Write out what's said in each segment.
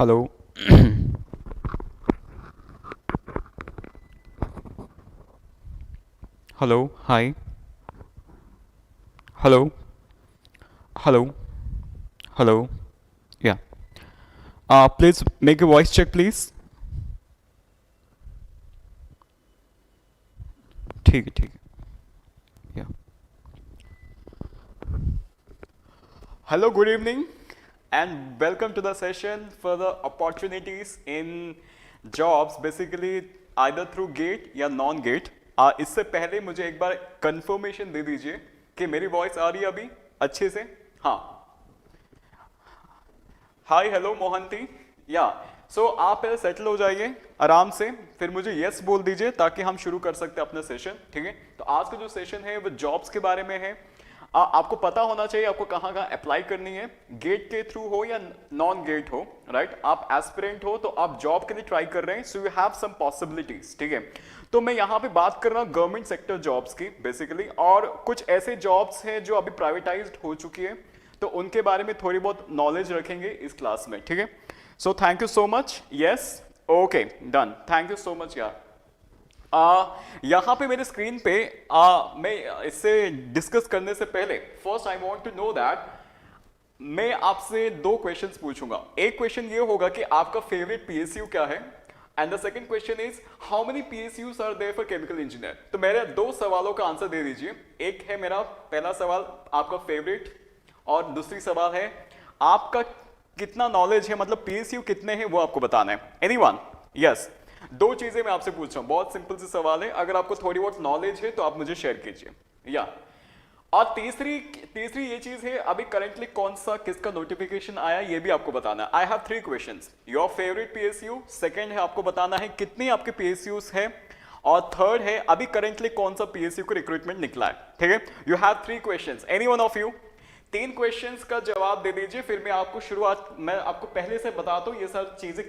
Hello. Hello. Hi. Hello. Hello. Hello. Yeah please make a voice check please. ठीक है, ठीक है। Yeah hello, good evening and welcome to the session for the opportunities in jobs basically either through gate या non gate. इससे पहले मुझे एक बार confirmation दे दीजिए कि मेरी वॉइस आ रही है अभी अच्छे से। हाँ। हाय, हेलो मोहंती। या सो आप पहले सेटल हो जाइए आराम से, फिर मुझे यस बोल दीजिए ताकि हम शुरू कर सकते हैं अपना सेशन। ठीक है, तो आज का जो सेशन है वो जॉब्स के बारे में है। आपको पता होना चाहिए आपको कहाँ कहाँ अप्लाई करनी है, गेट के थ्रू हो या नॉन गेट हो। राइट, आप एस्पिरेंट हो तो आप जॉब के लिए ट्राई कर रहे हैं, so you have some possibilities. ठीक है, तो मैं यहाँ पे बात कर रहा हूँ गवर्नमेंट सेक्टर जॉब्स की बेसिकली, और कुछ ऐसे जॉब्स हैं जो अभी प्राइवेटाइज्ड हो चुकी है, तो उनके बारे में थोड़ी बहुत नॉलेज रखेंगे इस क्लास में। ठीक है, so thank you so much. Yes, okay, done, thank you so much यार। यहाँ पे मेरे स्क्रीन पे मैं इससे डिस्कस करने से पहले first I want to know that मैं आपसे दो क्वेश्चंस पूछूंगा। एक क्वेश्चन ये होगा कि आपका फेवरेट पीएसयू क्या है, and the second question is how many PSUs are there for chemical engineer. तो मेरे दो सवालों का आंसर दे दीजिए। एक है मेरा पहला सवाल आपका फेवरेट, और दूसरी सवाल है आपका कितना नॉलेज है, मतलब पीएसयू कितने हैं वो आपको बताना है। एनीवन? यस, दो चीजें मैं आपसे पूछ रहा हूं, बहुत सिंपल सी सवाल है। अगर आपको थोड़ी बहुत नॉलेज है तो आप मुझे शेयर कीजिए। या और तीसरी तीसरी ये चीज है अभी करंटली कौन सा किसका नोटिफिकेशन आया ये भी आपको बताना है। I have three questions. Your favourite PSU, second है आपको बताना है कितनी आपके पीएसयूज है, और थर्ड है अभी करंटली कौन सा पीएसयू को रिक्रूटमेंट निकला है। ठीक है, you have three questions, any one of you तीन क्वेश्चंस का जवाब दे दीजिए, फिर मैं आपको मैं आपको पहले से बताता हूं ये सब चीजें।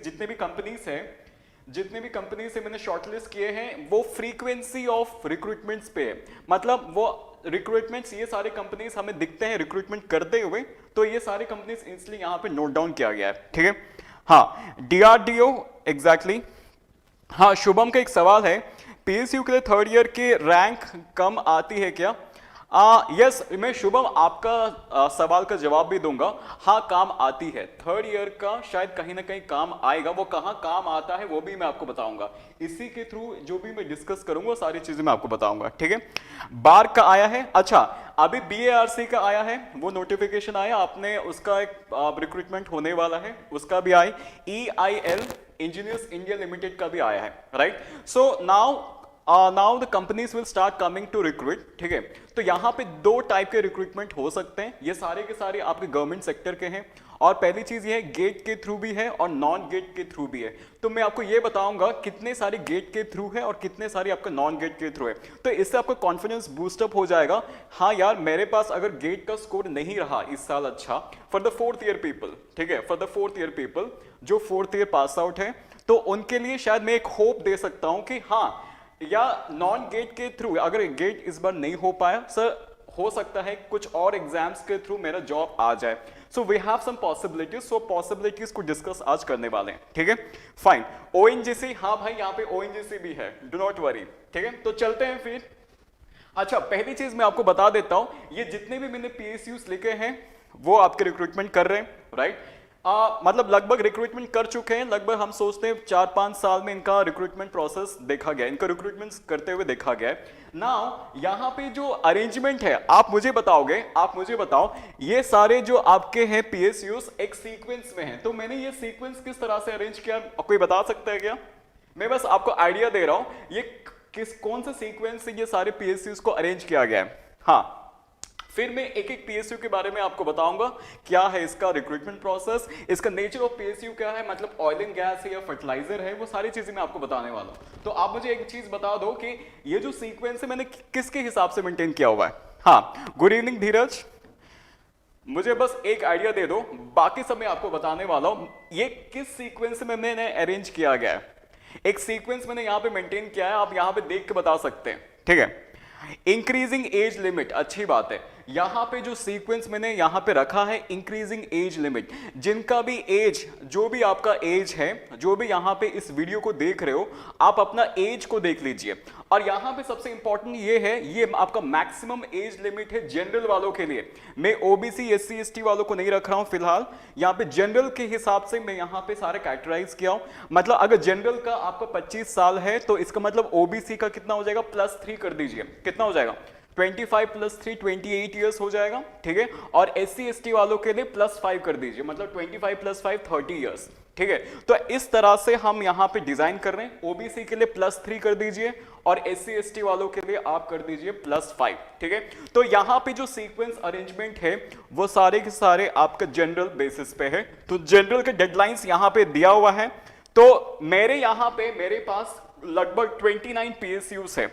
जितने भी कंपनी से मैंने शॉर्टलिस्ट किए हैं वो फ्रीक्वेंसी ऑफ रिक्रूटमेंट्स पे है, मतलब वो रिक्रूटमेंट्स ये सारे कंपनीज हमें दिखते हैं रिक्रूटमेंट करते हुए, तो ये सारे कंपनीज इसलिए यहां पे नोट डाउन किया गया है। ठीक है, हाँ, डीआरडीओ एग्जैक्टली। हाँ, शुभम का एक सवाल है, पीएसयू के लिए थर्ड ईयर की रैंक कम आती है क्या? यस, मैं शुभम आपका सवाल का जवाब भी दूंगा। हाँ, काम आती है, थर्ड ईयर का शायद कहीं ना कहीं काम आएगा, वो कहाँ काम आता है वो भी मैं आपको बताऊंगा। इसी के थ्रू जो भी मैं डिस्कस करूंगा सारी चीजें मैं आपको बताऊंगा। ठीक है, बार का आया है, अच्छा अभी बीएआरसी का आया है, वो नोटिफिकेशन आया, आपने उसका एक रिक्रूटमेंट होने वाला है, उसका भी आया। EIL इंजीनियर्स इंडिया लिमिटेड का भी आया है। Right, so now the companies will start coming to recruit. ठीक है, तो यहां पे दो टाइप के रिक्रूटमेंट हो सकते हैं, ये सारे के सारे आपके गवर्नमेंट सेक्टर के हैं, और पहली चीज ये है गेट के थ्रू भी है और नॉन गेट के थ्रू भी है। तो मैं आपको ये बताऊंगा कितने सारे गेट के थ्रू है और कितने सारे आपका नॉन गेट के थ्रू है, तो इससे आपका कॉन्फिडेंस बूस्टअप हो जाएगा। हाँ यार, मेरे पास अगर गेट का स्कोर नहीं रहा इस साल अच्छा, for the fourth year people, ठीक है, for the fourth year people जो फोर्थ ईयर पास आउट है, तो उनके लिए शायद मैं एक होप दे सकता हूं कि हाँ, या नॉन गेट के थ्रू, अगर गेट इस बार नहीं हो पाया सर, हो सकता है कुछ और एग्जाम्स के थ्रू मेरा जॉब आ जाए। So we have some possibilities, so possibilities को डिस्कस आज करने वाले हैं। ठीक है, फाइन। ओएनजीसी, हाँ भाई यहाँ पे ओएनजीसी भी है, डू नॉट वरी। ठीक है, तो चलते हैं फिर। अच्छा, पहली चीज मैं आपको बता देता हूं, ये जितने भी मैंने पीएसयूज लिखे हैं वो आपके रिक्रूटमेंट कर रहे हैं। राइट, मतलब लगभग रिक्रूटमेंट कर चुके हैं, लगभग हम सोचते हैं 4-5 साल में इनका रिक्रूटमेंट प्रोसेस देखा गया, इनका रिक्रूटमेंट करते हुए देखा गया। नाउ यहाँ पे जो अरेंजमेंट है, आप मुझे बताओ ये सारे जो आपके हैं पीएसयूज एक सीक्वेंस में हैं, तो मैंने ये सीक्वेंस किस तरह से अरेंज किया, कोई बता सकता है क्या? मैं बस आपको आइडिया दे रहा हूं ये कौन सा सीक्वेंस से ये सारे पीएसयूज को अरेंज किया गया है। हाँ, फिर मैं एक एक पीएसयू के बारे में आपको बताऊंगा, क्या है इसका रिक्रूटमेंट प्रोसेस, इसका नेचर ऑफ पीएसयू क्या है, मतलब ऑयल एंड गैस है या फर्टिलाइजर है, वो सारी चीजें मैं आपको बताने वाला हूं। तो आप मुझे एक चीज बता दो कि ये जो सीक्वेंस है मैंने किसके हिसाब से मेंटेन किया हुआ है। हाँ, गुड इवनिंग धीरज, मुझे बस एक आइडिया दे दो, बाकी सब मैं आपको बताने वाला हूं ये किस सीक्वेंस में मैंने अरेंज किया गया है। एक सीक्वेंस मैंने यहां पे मेंटेन किया है, आप यहां पे देख के बता सकते हैं। ठीक है, इंक्रीजिंग एज लिमिट, अच्छी बात है। यहाँ पे जो सीक्वेंस मैंने यहाँ पे रखा है इंक्रीजिंग एज लिमिट, जिनका भी एज, जो भी आपका एज है, जो भी यहाँ पे इस वीडियो को देख रहे हो, आप अपना एज को देख लीजिए। और यहाँ पे सबसे इंपॉर्टेंट ये है, ये आपका मैक्सिमम एज लिमिट है जनरल वालों के लिए। मैं ओबीसी एससी एसटी वालों को नहीं रख रहा हूँ फिलहाल, यहाँ पे जनरल के हिसाब से मैं यहाँ पे सारे कैटेगराइज किया हूँ। मतलब अगर जनरल का आपका 25 साल है तो इसका मतलब ओबीसी का कितना हो जाएगा, +3 कर दीजिए, कितना हो जाएगा 25 + 3 28 ईयर्स हो जाएगा, ठीक है। और एससी एसटी वालों के लिए +5 कर दीजिए, मतलब 25 + 5 30 ईयर्स, ठीक है। तो इस तरह से हम यहाँ पे डिजाइन कर रहे हैं। ओबीसी के लिए +3 कर दीजिए और एससी एसटी वालों के लिए आप कर दीजिए +5, ठीक है। तो यहाँ पे जो सीक्वेंस अरेंजमेंट है वो सारे के सारे आपका जनरल बेसिस पे है। तो जनरल के डेडलाइंस यहाँ पे दिया हुआ है। तो मेरे यहाँ पे मेरे पास लगभग 29 पीएसयूज है।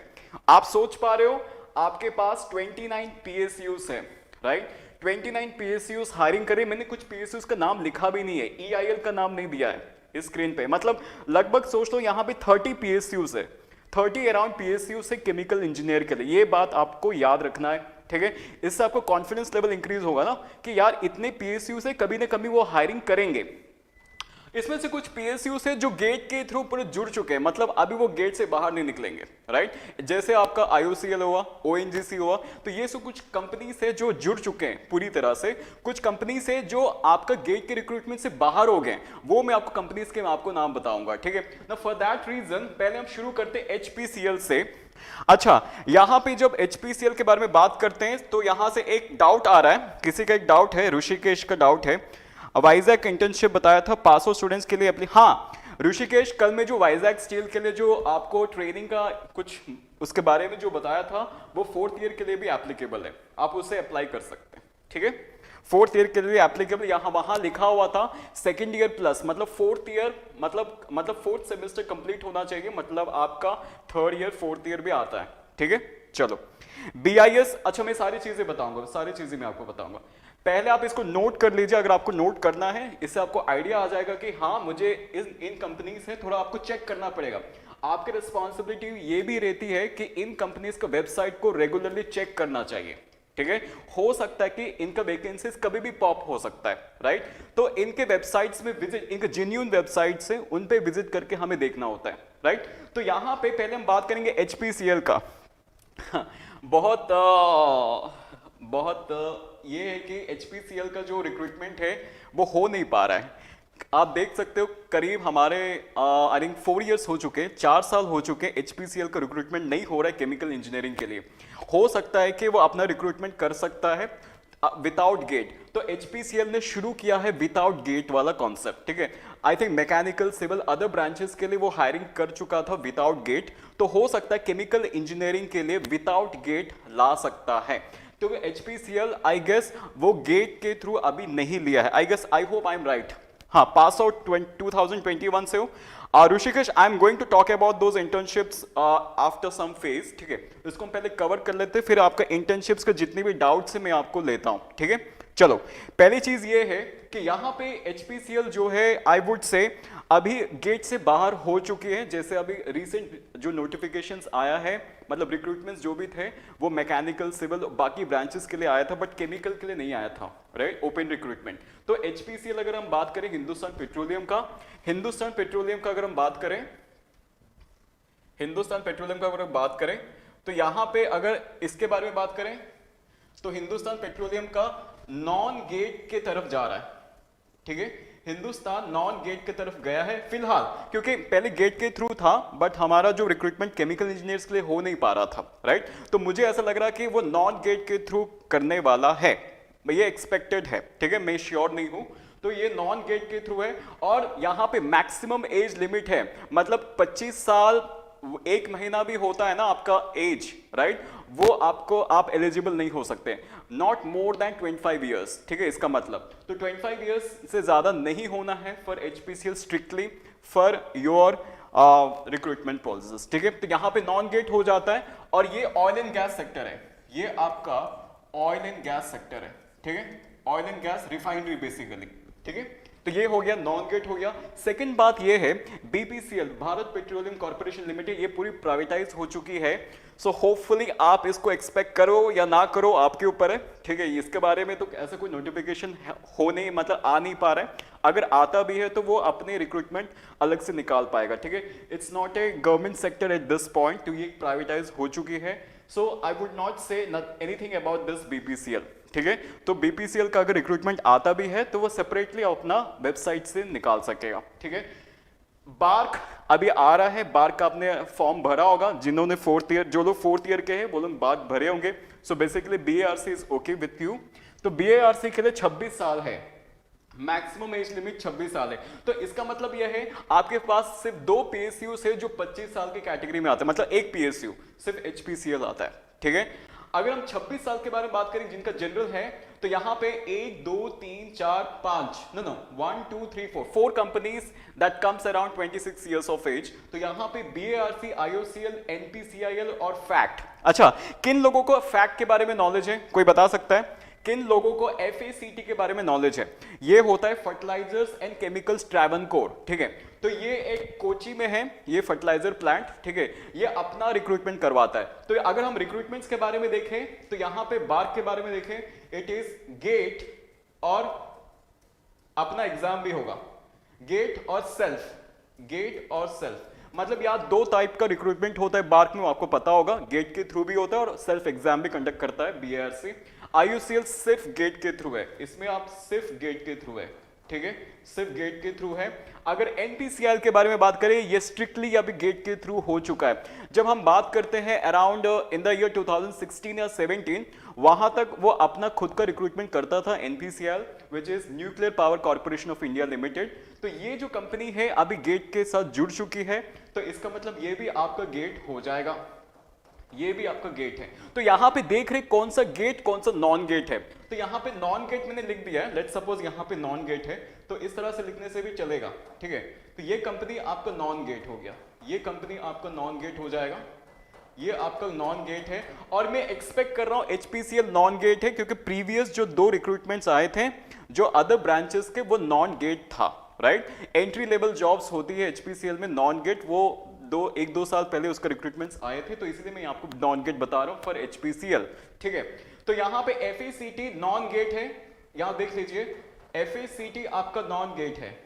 आप सोच पा रहे हो, आपके पास 29 पीएसयूज है, राइट। 29 पीएसयूज हायरिंग करे। मैंने कुछ पीएसयूज का नाम लिखा भी नहीं है, ईआईएल का नाम नहीं दिया है इस स्क्रीन पे। मतलब लगभग सोच लो यहाँ पे 30 पीएसयूज है, 30 अराउंड पीएसयूज है केमिकल इंजीनियर के लिए। ये बात आपको याद रखना है, ठीक है। इससे आपको कॉन्फिडेंस लेवल इंक्रीज होगा ना कि यार इतने पीएसयूज है, कभी ना कभी वो हायरिंग करेंगे। इसमें से कुछ पीएसयू से जो गेट के थ्रू पूरे जुड़ चुके हैं, मतलब अभी वो गेट से बाहर नहीं निकलेंगे, राइट। जैसे आपका आईओसीएल हुआ, ओएनजीसी हुआ, तो ये सब कुछ कंपनी से जो जुड़ चुके हैं पूरी तरह से। कुछ कंपनी से जो आपका गेट के रिक्रूटमेंट से बाहर हो गए, वो मैं आपको कंपनीज के मैं आपको नाम बताऊंगा, ठीक है ना। फॉर दैट रीजन पहले हम शुरू करते हैं एचपीसीएल से। अच्छा, यहां पे जब एचपीसीएल के बारे में बात करते हैं तो यहां से एक डाउट आ रहा है, किसी का एक डाउट है, ऋषिकेश का डाउट है। वाइजैक इंटर्नशिप बताया था 500 स्टूडेंट्स के लिए हाँ ऋषिकेश, कल में जो वाइजैक स्टील के लिए जो आपको ट्रेनिंग का कुछ उसके बारे में जो बताया था, वो 4th ईयर के लिए भी एप्लीकेबल है, आप उसे अप्लाई कर सकते हैं, ठीक है। 4th ईयर के लिए एप्लीकेबल, यहाँ वहां लिखा हुआ था 2nd ईयर प्लस, मतलब 4th ईयर मतलब 4th सेमेस्टर कंप्लीट होना चाहिए, मतलब आपका 3rd ईयर 4th ईयर भी आता है, ठीक है। चलो बीआईएस, अच्छा मैं सारी चीजें बताऊंगा, सारी चीजें मैं आपको बताऊंगा। पहले आप इसको नोट कर लीजिए, अगर आपको नोट करना है, इससे आपको आइडिया आ जाएगा कि हाँ मुझे इन कंपनी से थोड़ा आपको चेक करना पड़ेगा। आपकी रिस्पॉन्सिबिलिटी ये भी रहती है कि इन कंपनीज का वेबसाइट को रेगुलरली चेक करना चाहिए, ठीक है। हो सकता है कि इनका वैकेंसीज कभी भी पॉप हो सकता है, राइट। तो इनके वेबसाइट्स में विजिट, इनके जेन्युइन वेबसाइट्स है, उन पे विजिट करके हमें देखना होता है, राइट। तो यहां पे पहले हम बात करेंगे एचपीसीएल का। बहुत ये है कि एचपीसीएल का जो रिक्रूटमेंट है वो हो नहीं पा रहा है। आप देख सकते हो करीब हमारे आई थिंक 4 इयर्स हो चुके, 4 साल हो चुके, एचपीसीएल का रिक्रूटमेंट नहीं हो रहा है केमिकल इंजीनियरिंग के लिए। हो सकता है कि वो अपना रिक्रूटमेंट कर सकता है विदाउट गेट, तो एचपीसीएल ने शुरू किया है विदाउट गेट वाला कॉन्सेप्ट, ठीक है। I think mechanical, civil, other branches के लिए वो हायरिंग कर चुका था विदाउट गेट, तो हो सकता है केमिकल इंजीनियरिंग के लिए विदाउट गेट ला सकता है। तो एचपीसीएल आई गेस वो गेट के थ्रू अभी नहीं लिया है, I guess, I hope I am right. हाँ, पास आउट 2021 से हो। Rishikesh, I am going to talk about those internships after some phase, ठीक है। इसको हम पहले कवर कर लेते हैं, फिर आपका इंटर्नशिप्स का जितनी भी डाउट्स है मैं आपको लेता हूं, ठीक है। चलो, पहली चीज ये है कि यहाँ पे एचपीसीएल जो है आई वुड से अभी गेट से बाहर हो चुकी है। जैसे अभी रिसेंट जो नोटिफिकेशंस आया है, मतलब रिक्रूटमेंट्स जो भी थे वो मैकेनिकल, सिविल, बाकी ब्रांचेस के लिए आया था, बट केमिकल के लिए नहीं आया था, राइट, ओपन रिक्रूटमेंट। तो एचपीसीएल अगर हम बात करें हिंदुस्तान पेट्रोलियम का, अगर हम बात करें तो यहाँ पे अगर इसके बारे में बात करें तो हिंदुस्तान पेट्रोलियम का नॉन गेट के तरफ जा रहा है, ठीक है। हिंदुस्तान नॉन गेट की तरफ गया है फिलहाल, क्योंकि पहले गेट के थ्रू था, बट हमारा जो रिक्रूटमेंट केमिकल इंजीनियर्स के लिए हो नहीं पा रहा था, राइट। तो मुझे ऐसा लग रहा है कि वो नॉन गेट के थ्रू करने वाला है, ये एक्सपेक्टेड है, ठीक है, मैं श्योर नहीं हूं। तो ये नॉन गेट के थ्रू है, और यहां पे मैक्सिमम एज लिमिट है, मतलब 25 साल 1 महीना भी होता है ना आपका एज, राइट, वो आपको आप एलिजिबल नहीं हो सकते, नॉट मोर देन 25 ईयर्स, ठीक है, इसका मतलब। तो 25 ईयर्स से ज्यादा नहीं होना है for HPCL, strictly for your recruitment policies, ठीक है। तो यहाँ पे नॉन गेट हो जाता है, और ये ऑयल एंड गैस सेक्टर है, ये आपका ऑयल एंड गैस सेक्टर है, ठीक है, oil and gas refinery basically, ठीक है। तो ये हो गया, नॉन गेट हो गया। सेकंड बात ये है, BPCL, Bharat petroleum corporation limited, ये पूरी प्राइवेटाइज हो चुकी है, सो होपफुली आप इसको एक्सपेक्ट करो या ना करो, आपके ऊपर है, ठीक है। इसके बारे में तो ऐसा कोई नोटिफिकेशन हो नहीं, मतलब आ नहीं पा रहा है। अगर आता भी है तो वो अपने रिक्रूटमेंट अलग से निकाल पाएगा, ठीक है। It's not a government sector at this point, तो ये प्राइवेटाइज हो चुकी है। So I would not say anything about this BPCL, ठीक है। तो बीपीसीएल का अगर रिक्रूटमेंट आता भी है तो वो सेपरेटली अपना वेबसाइट से निकाल सकेगा, ठीक है। बार्क अभी आ रहा है, बार्क का आपने फॉर्म भरा होगा, जिन्होंने फोर्थ ईयर, जो लोग फोर्थ ईयर के हैं वो लोग बार्क भरे होंगे। So basically BARC is okay with you. तो बीएआरसी के लिए 26 साल है, मैक्सिमम एज लिमिट 26 साल है। तो इसका मतलब यह है आपके पास सिर्फ 2 पीएसयू से जो 25 साल की कैटेगरी में आता है, मतलब एक पीएसयू सिर्फ एचपीसीएल आता है, ठीक है। अगर हम 26 साल के बारे में बात करें जिनका जनरल है, तो यहां पे 1 2 3 4 5 no 1 2 3 4 companies that comes around 26 years of age. तो यहां पे बीएआरसी, आईओसीएल, एनपीसीआईएल और फैक्ट। अच्छा, किन लोगों को फैक्ट के बारे में नॉलेज है, कोई बता सकता है? किन लोगों को एफएसीटी के बारे में नॉलेज है? ये होता है फर्टिलाइजर्स एंड केमिकल्स ट्रावनकोर, ठीक है। तो ये एक कोची में है, ये फर्टिलाइजर प्लांट, ठीक है। ये अपना रिक्रूटमेंट करवाता है। तो अगर हम रिक्रूटमेंट्स के बारे में देखें तो यहां पे बार्क के बारे में देखें, इट इज गेट और अपना एग्जाम भी होगा, गेट और सेल्फ, गेट और सेल्फ। मतलब यहाँ 2 टाइप का रिक्रूटमेंट होता है बार्क में, आपको पता होगा। गेट के थ्रू भी होता है और सेल्फ एग्जाम भी कंडक्ट करता है बीएआरसी। आईयूसीएल सिर्फ गेट के थ्रू है, इसमें आप सिर्फ गेट के थ्रू है, ठीक है, सिर्फ गेट के थ्रू है। अगर एनपीसीआईएल के बारे में बात करें, ये स्ट्रिक्टली अभी गेट के थ्रू हो चुका है। जब हम बात करते हैं अराउंड इन द ईयर 2016 या 17, वहां तक वो अपना खुद का रिक्रूटमेंट करता था, NPCIL which is nuclear power corporation of India limited. तो ये जो कंपनी है अभी गेट के साथ जुड़ चुकी है, तो इसका मतलब ये भी आपका गेट हो जाएगा, ये भी आपका गेट है। तो यहां पे देख रहे कौन सा गेट कौन सा नॉन गेट है। तो यहां पे नॉन गेट मैंने लिख दिया है, लेट्स सपोज यहां पे नॉन गेट है, तो इस तरह से लिखने से भी चलेगा, ठीक है। तो ये कंपनी आपका नॉन गेट हो गया, ये कंपनी आपका नॉन गेट हो जाएगा, ये आपका नॉन गेट है। और मैं एक्सपेक्ट कर रहा हूं एचपीसीएल नॉन गेट है, क्योंकि प्रीवियस जो 2 रिक्रूटमेंट्स आए थे जो अदर ब्रांचेस के, वो नॉन गेट था, राइट। एंट्री लेवल जॉब्स होती है एचपीसीएल में नॉन गेट, वो 1-2 साल पहले उसका रिक्रूटमेंट्स आए थे, तो इसलिए मैं आपको नॉन गेट बता रहा हूं फॉर एचपीसीएल, ठीक है। तो यहां पे एफएसीटी नॉन गेट है, यहां देख लीजिए एफएसीटी आपका नॉन गेट है,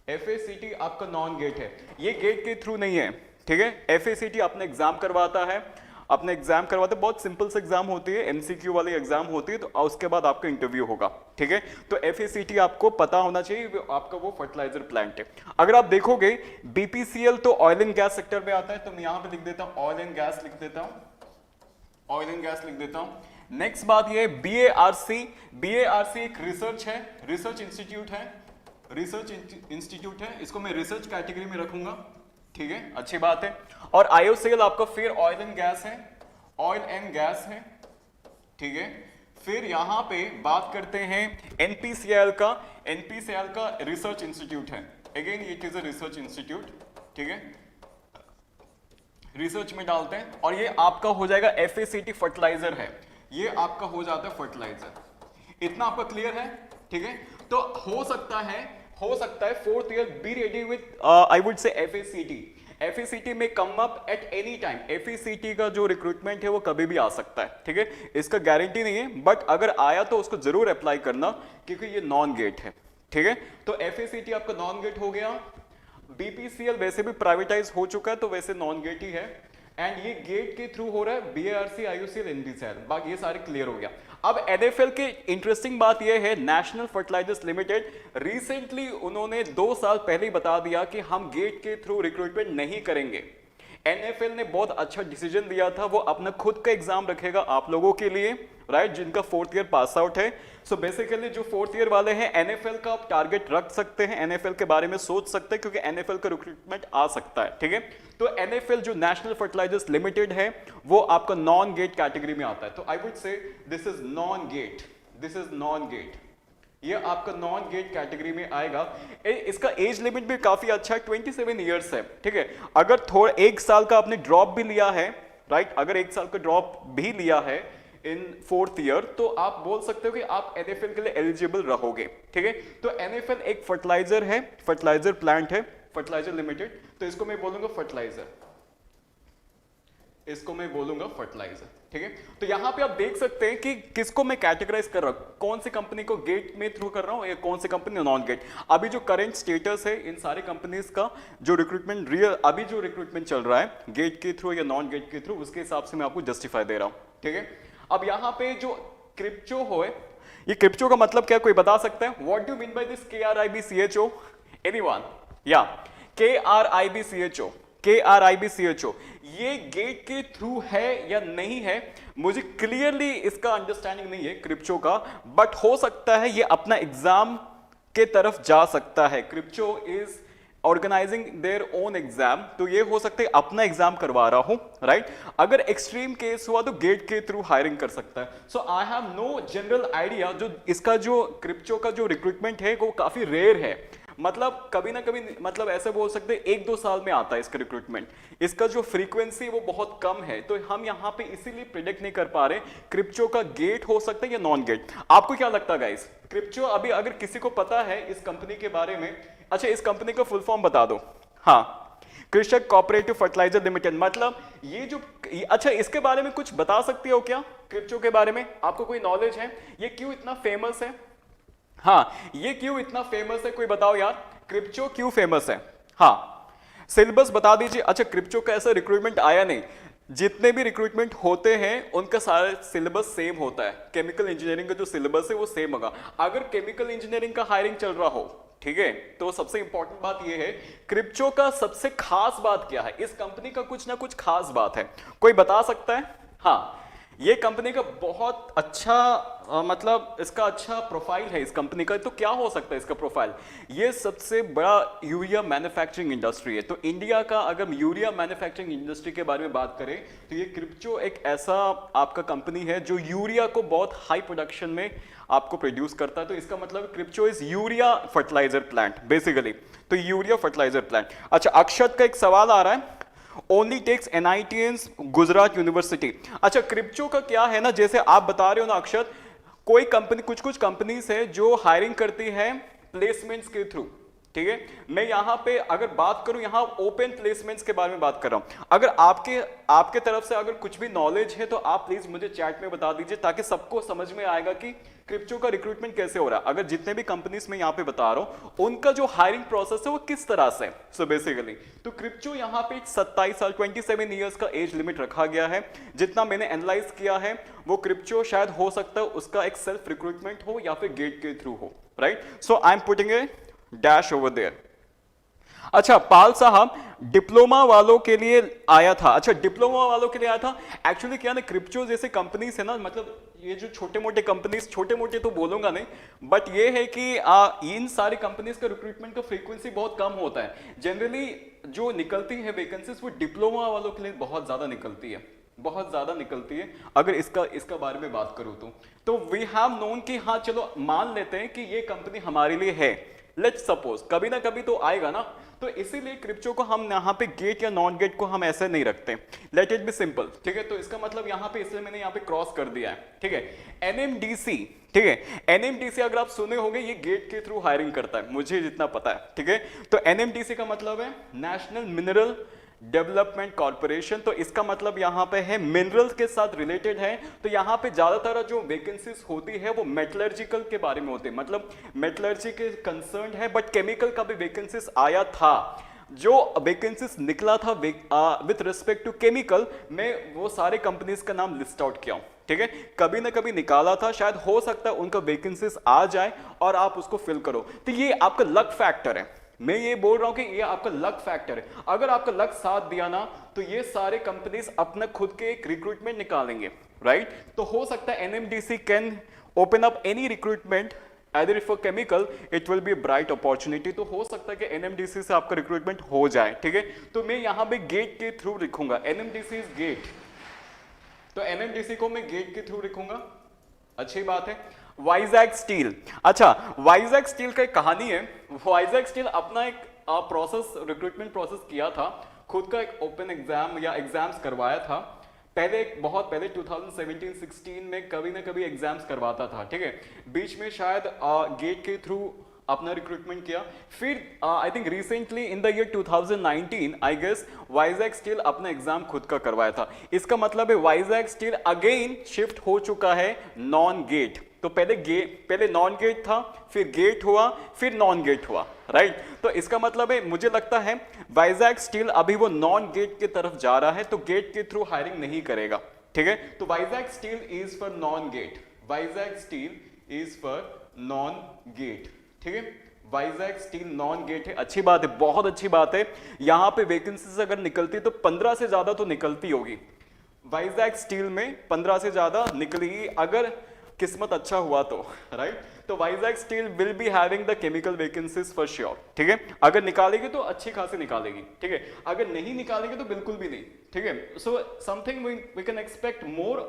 एफएसीटी आपका नॉन गेट है, ये गेट के थ्रू नहीं है, ठीक है। एफएसीटी अपना एग्जाम करवाता है, अपने एग्जाम करवाते, बहुत सिंपल से एग्जाम होती है, एमसीक्यू वाली एग्जाम होती है, तो उसके बाद आपका इंटरव्यू होगा, ठीक है। तो एफएसीटी आपको पता होना चाहिए, आपका वो फर्टिलाइजर प्लांट है। अगर आप देखोगे बीपीसीएल तो ऑयल एंड गैस सेक्टर में आता है, तो मैं यहां पे लिख देता हूं ऑयल एंड गैस, लिख देता हूं ऑयल एंड गैस, लिख देता हूं। नेक्स्ट बात ये बीएआरसी, बीएआरसी एक रिसर्च है, रिसर्च इंस्टीट्यूट है, रिसर्च इंस्टीट्यूट है, इसको मैं रिसर्च कैटेगरी में रखूंगा, ठीक है, अच्छी बात है। और आईओसीएल आपका फिर ऑयल एंड गैस है, ऑयल एंड गैस है, ठीक है। फिर यहां पे बात करते हैं एनपीसीआईएल का, एनपीसीआईएल का रिसर्च इंस्टीट्यूट है, again it is a research institute, ठीक है, रिसर्च में डालते हैं। और ये आपका हो जाएगा एफएसीटी फर्टिलाइजर है, ये आपका हो जाता है फर्टिलाइजर। इतना आपका क्लियर है, ठीक है। तो हो सकता है 4th year be ready with I would say FACT, FACT में come up at any time. FACT का जो रिक्रूटमेंट है वो कभी भी आ सकता है, ठीक है, इसका गारंटी नहीं है, बट अगर आया तो उसको जरूर अप्लाई करना, क्योंकि ये नॉन गेट है, ठीक है। तो एफएसीटी आपका नॉन गेट हो गया। बीपीसीएल वैसे भी प्राइवेटाइज हो चुका है, तो वैसे नॉन गेट ही है, एंड ये गेट के थ्रू हो रहा है, बीएआरसी, आईयूसीएल, एनपीसीआईएल, बाकी ये सारे क्लियर हो गया। अब एनएफएल की इंटरेस्टिंग बात यह है, नेशनल फर्टिलाइजर्स लिमिटेड, रिसेंटली उन्होंने 2 साल पहले ही बता दिया कि हम गेट के थ्रू रिक्रूटमेंट नहीं करेंगे। एनएफएल ने बहुत अच्छा डिसीजन लिया था, वो अपना खुद का एग्जाम रखेगा आप लोगों के लिए, राइट, जिनका 4th ईयर पास आउट है। सो बेसिकली जो 4th ईयर वाले हैं, एनएफएल का आप टारगेट रख सकते हैं, एनएफएल के बारे में सोच सकते हैं, क्योंकि एनएफएल का रिक्रूटमेंट आ सकता है, ठीक है। तो एनएफएल जो नेशनल फर्टिलाइजर्स लिमिटेड है, वो आपका नॉन गेट कैटेगरी में आता है। तो I would say this is non GATE, this is non GATE, ये आपका नॉन गेट कैटेगरी में आएगा। इसका एज लिमिट भी काफी अच्छा है, 27 इयर्स है, ठीक है। अगर थोड़ा 1 साल का आपने ड्रॉप भी लिया है, राइट, अगर 1 साल का ड्रॉप भी लिया है इन 4th ईयर, तो आप बोल सकते हो कि आप एनएफएल के लिए एलिजिबल रहोगे, ठीक है। तो एनएफएल एक फर्टिलाइजर है, फर्टिलाइजर प्लांट है, फर्टिलाइजर लिमिटेड, तो इसको मैं बोलूंगा फर्टिलाइजर, इसको मैं बोलूंगा फर्टिलाइजर, ठीक है। तो यहाँ पे आप देख सकते हैं कि किसको मैं कैटेगराइज कर रहा हूँ, कौन सी कंपनी को गेट में थ्रू कर रहा हूँ या कौन सी कंपनी नॉन गेट। अभी जो करंट स्टेटस है इन सारे कंपनीज का, जो रिक्रूटमेंट अभी जो रिक्रूटमेंट चल रहा है गेट के थ्रू या नॉन गेट के थ्रू, उसके हिसाब से मैं आपको जस्टिफाई दे रहा हूँ, ठीक है। अब यहाँ पे जो क्रिप्टो हो, ये क्रिप्टो का मतलब क्या, कोई बता सकता है? What do mean by this KRIBCHO? Anyone? या KRIBCHO, KRIBCHO ये गेट के थ्रू है या नहीं है, मुझे क्लियरली इसका अंडरस्टैंडिंग नहीं है क्रिप्टो का, बट हो सकता है ये अपना एग्जाम के तरफ जा सकता है। KRIBHCO is organising their own exam, तो ये हो सकता है अपना एग्जाम करवा रहा हूं, राइट। अगर एक्सट्रीम केस हुआ तो गेट के थ्रू हायरिंग कर सकता है। So I have no general idea, जो इसका जो क्रिप्टो का जो रिक्रूटमेंट है वो काफी रेयर है, मतलब कभी ना कभी, मतलब ऐसे बोल सकते हैं 1-2 साल में आता है इसका रिक्रूटमेंट, इसका जो फ्रीक्वेंसी वो बहुत कम है, तो हम यहाँ पे इसीलिए प्रिडिक्ट नहीं कर पा रहे क्रिप्टो का गेट हो सकता है या नॉन गेट। आपको क्या लगता है गाइस, क्रिप्टो अभी अगर किसी को पता है इस कंपनी के बारे में? अच्छा, इस कंपनी का फुल फॉर्म बता दो। हाँ, कृषक कोऑपरेटिव फर्टिलाइजर लिमिटेड, मतलब ये जो, अच्छा इसके बारे में कुछ बता सकती हो क्या क्रिप्टो के बारे में? आपको कोई नॉलेज है ये क्यों इतना फेमस है? हाँ, ये क्यों इतना फेमस है, कोई बताओ यार, क्रिप्टो क्यों फेमस है? हाँ, सिलेबस बता दीजिए। अच्छा, क्रिप्टो का ऐसा रिक्रूटमेंट आया नहीं, जितने भी रिक्रूटमेंट होते हैं उनका सारा सिलेबस सेम होता है, केमिकल इंजीनियरिंग का जो सिलेबस है वो सेम होगा। अगर केमिकल इंजीनियरिंग का हायरिंग चल रहा हो, ठीक है, तो सबसे इंपॉर्टेंट बात ये है क्रिप्टो का सबसे खास बात क्या है, इस कंपनी का कुछ ना कुछ खास बात है, कोई बता सकता है? हाँ, ये कंपनी का बहुत अच्छा मतलब इसका अच्छा प्रोफाइल है इस कंपनी का। तो क्या हो सकता है इसका प्रोफाइल? ये सबसे बड़ा यूरिया मैन्युफैक्चरिंग इंडस्ट्री है, तो इंडिया का अगर यूरिया मैन्युफैक्चरिंग इंडस्ट्री के बारे में बात करें तो ये क्रिप्टो एक ऐसा आपका कंपनी है जो यूरिया को बहुत हाई प्रोडक्शन में आपको प्रोड्यूस करता है। तो इसका मतलब KRIBHCO is urea fertiliser plant basically, तो यूरिया फर्टिलाइजर प्लांट। अच्छा, अक्षत का एक सवाल आ रहा है, only takes NITs Gujarat university. अच्छा, क्रिप्टो का क्या है ना, जैसे आप बता रहे हो ना अक्षत, कोई कंपनी, कुछ कंपनीज है जो हायरिंग करती है प्लेसमेंट्स के थ्रू, ठीक है। मैं यहाँ पे अगर बात करूं, यहाँ ओपन प्लेसमेंट्स के बारे में बात कर रहा हूं। अगर आपके तरफ से अगर कुछ भी नॉलेज है तो आप प्लीज मुझे चैट में बता दीजिए, ताकि सबको समझ में आएगा कि क्रिप्टो का रिक्रूटमेंट कैसे हो रहा है। अगर जितने भी कंपनीज में यहाँ पे बता रहा हूं उनका जो हायरिंग प्रोसेस है वो किस तरह से। सो बेसिकली तो क्रिप्टो यहाँ पे 27 साल 27 ईयर्स का एज लिमिट रखा गया है। जितना मैंने एनालाइज किया है वो क्रिप्टो शायद हो सकता है उसका एक सेल्फ रिक्रूटमेंट हो या फिर गेट के थ्रू हो, right. So I am putting a dash over there. अच्छा, पाल साहब डिप्लोमा वालों के लिए आया था। अच्छा, डिप्लोमा वालों के लिए आया था। एक्चुअली क्या ना, क्रिप्टो जैसे कंपनीज है ना, मतलब ये जो छोटे मोटे कंपनीज, छोटे मोटे तो बोलूंगा नहीं, बट ये है कि इन सारी कंपनीज का रिक्रूटमेंट का फ्रीक्वेंसी बहुत कम होता है। जनरली जो निकलती है वैकेंसीज वो डिप्लोमा वालों के लिए बहुत ज्यादा निकलती है, बहुत ज्यादा निकलती है। अगर इसका बारे में बात करूं तो वी हैव नोन कि हाँ चलो मान लेते हैं कि ये कंपनी हमारे लिए है, लेट्स सपोज, कभी ना कभी तो आएगा ना। तो इसीलिए क्रिप्टो को हम यहाँ पे गेट या नॉन गेट को हम ऐसे नहीं रखते, लेट इट बी सिंपल, ठीक है। तो इसका मतलब यहाँ पे, इसलिए मैंने यहाँ पे क्रॉस कर दिया है, ठीक है। NMDC, ठीक है, NMDC अगर आप सुने होंगे ये गेट के थ्रू हायरिंग करता है, मुझे जितना पता है, ठीक है। तो NMDC का मतलब है नेशनल मिनरल डेवलपमेंट कॉर्पोरेशन। तो इसका मतलब यहाँ पे है मिनरल्स के साथ रिलेटेड है। तो यहाँ पे ज्यादातर जो वैकेंसीज होती है वो मेटलर्जिकल के बारे में होते हैं, मतलब मेटलर्जी के कंसर्न है। बट केमिकल का भी वैकेंसीज आया था, जो वैकेंसीज निकला था विथ रिस्पेक्ट टू केमिकल, मैं वो सारे कंपनीज का नाम लिस्ट आउट किया हूं, ठीक है। कभी ना कभी निकाला था, शायद हो सकता है उनका वैकेंसीज आ जाए और आप उसको फिल करो। तो ये आपका लक फैक्टर है, मैं ये बोल रहा हूं कि ये आपका लक फैक्टर है। अगर आपका लक साथ दिया ना तो ये सारे कंपनीज अपना खुद के एक रिक्रूटमेंट निकालेंगे, राइट। तो हो सकता है NMDC can open up any recruitment either for chemical, it will be a bright opportunity। तो हो सकता है कि NMDC से आपका रिक्रूटमेंट हो जाए, ठीक है। तो मैं यहाँ पे गेट के थ्रू लिखूंगा, NMDC इज गेट, तो NMDC को मैं गेट के थ्रू लिखूंगा, अच्छी बात है। वाइजैक स्टील, अच्छा वाइजैक स्टील का एक कहानी है। वाइजैक स्टील अपना एक प्रोसेस, रिक्रूटमेंट प्रोसेस किया था, खुद का एक ओपन एग्जाम या एग्जाम्स करवाया था पहले, बहुत पहले 2017-16 में कभी ना कभी एग्जाम्स करवाता था, ठीक है। बीच में शायद गेट के थ्रू अपना रिक्रूटमेंट किया। फिर I think recently in the year 2019 I guess Vizag steel अपना एग्जाम खुद का करवाया था। इसका मतलब है वाइजैक स्टील अगेन शिफ्ट हो चुका है नॉन गेट। तो पहले नॉन गेट था, फिर गेट हुआ, फिर नॉन गेट हुआ, राइट। तो इसका मतलब है मुझे लगता है वाइजैक स्टील अभी वो नॉन गेट की तरफ जा रहा है, तो गेट के थ्रू हायरिंग नहीं करेगा, ठीक है। तो Vizag steel is for non GATE, Vizag steel is for non GATE, ठीक है। वाइजैक स्टील नॉन गेट है, अच्छी बात है, बहुत अच्छी बात है। यहां पे वैकेंसीज अगर निकलती तो 15 से ज्यादा तो निकलती होगी। वाइजैक स्टील में 15 से ज्यादा निकलेगी अगर किस्मत अच्छा हुआ तो, राइट। तो Vizag steel will be having the chemical vacancies for sure, ठीक है। अगर निकालेगी तो अच्छी खासी निकालेगी, ठीक है। अगर नहीं निकालेगी तो बिल्कुल भी नहीं, ठीक है। So something we can expect more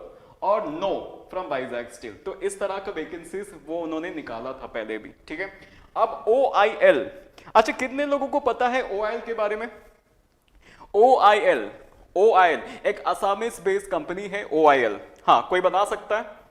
और नो फ्रॉम वाइजैक स्टील। तो इस तरह का वैकेंसीज वो उन्होंने निकाला था पहले भी, ठीक है। अब OIL, अच्छा कितने लोगों को पता है OIL के बारे में? OIL एक असामीज बेस्ड कंपनी है OIL। हाँ, कोई बता सकता है?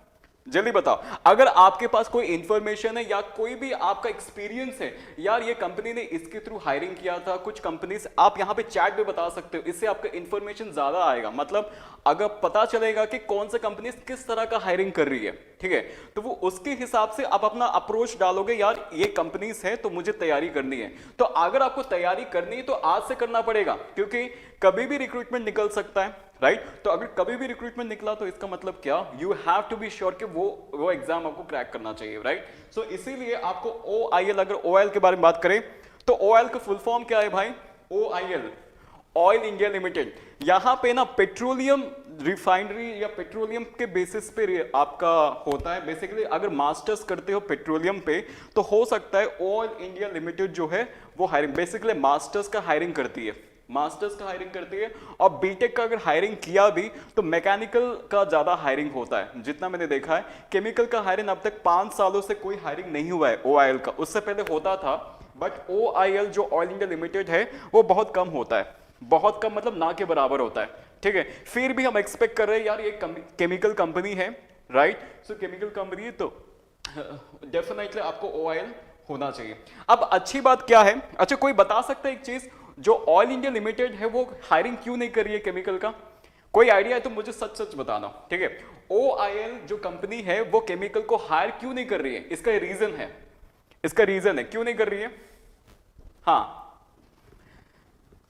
जल्दी बताओ। अगर आपके पास कोई इंफॉर्मेशन है या कोई भी आपका एक्सपीरियंस है, यार ये कंपनी ने इसके थ्रू हायरिंग किया था, कुछ कंपनीज, आप यहाँ पे चैट में बता सकते हो, इससे आपका इंफॉर्मेशन ज्यादा आएगा। मतलब अगर पता चलेगा कि कौन सा कंपनी किस तरह का हायरिंग कर रही है, ठीक है, तो वो उसके हिसाब से आप अपना अप्रोच डालोगे, यार ये कंपनीज है तो मुझे तैयारी करनी है। तो अगर आपको तैयारी करनी है तो आज से करना पड़ेगा, क्योंकि कभी भी रिक्रूटमेंट निकल सकता है, राइट। तो अगर कभी भी रिक्रूटमेंट निकला तो इसका मतलब क्या, you have to be sure कि वो एग्जाम आपको क्रैक करना चाहिए, राइट। सो इसीलिए आपको OIL, अगर OIL के बारे में बात करें तो OIL का फुल फॉर्म क्या है भाई? OIL, oil India limited. यहां पे ना पेट्रोलियम रिफाइनरी या पेट्रोलियम के बेसिस पे आपका होता है। बेसिकली अगर मास्टर्स करते हो पेट्रोलियम पे तो हो सकता है ऑयल इंडिया लिमिटेड जो है वो हायरिंग, बेसिकली मास्टर्स का हायरिंग करती है, मास्टर्स का हायरिंग करती है। और बीटेक का अगर हायरिंग किया भी तो मैकेनिकल का ज्यादा हायरिंग होता है, जितना मैंने देखा है। केमिकल का हायरिंग अब तक 5 सालों से कोई हायरिंग नहीं हुआ है OIL का, उससे पहले होता था, बट OIL जो ऑयल इंडिया लिमिटेड है वो बहुत कम होता है, बहुत कम, मतलब ना के बराबर होता है, ठीक है। फिर भी हम एक्सपेक्ट कर रहे हैं यार ये केमिकल कंपनी है, राइट। सो केमिकल कंपनी है तो डेफिनेटली आपको OIL होना चाहिए। अब अच्छी बात क्या है, अच्छा कोई बता सकता है एक चीज, जो ऑयल इंडिया लिमिटेड है वो हायरिंग क्यों नहीं कर रही है केमिकल का? कोई आइडिया है तो मुझे सच सच बताना, ठीक है। OIL जो कंपनी है वो केमिकल को हायर क्यों नहीं कर रही है? इसका रीजन है, इसका रीजन है क्यों नहीं कर रही है। हाँ,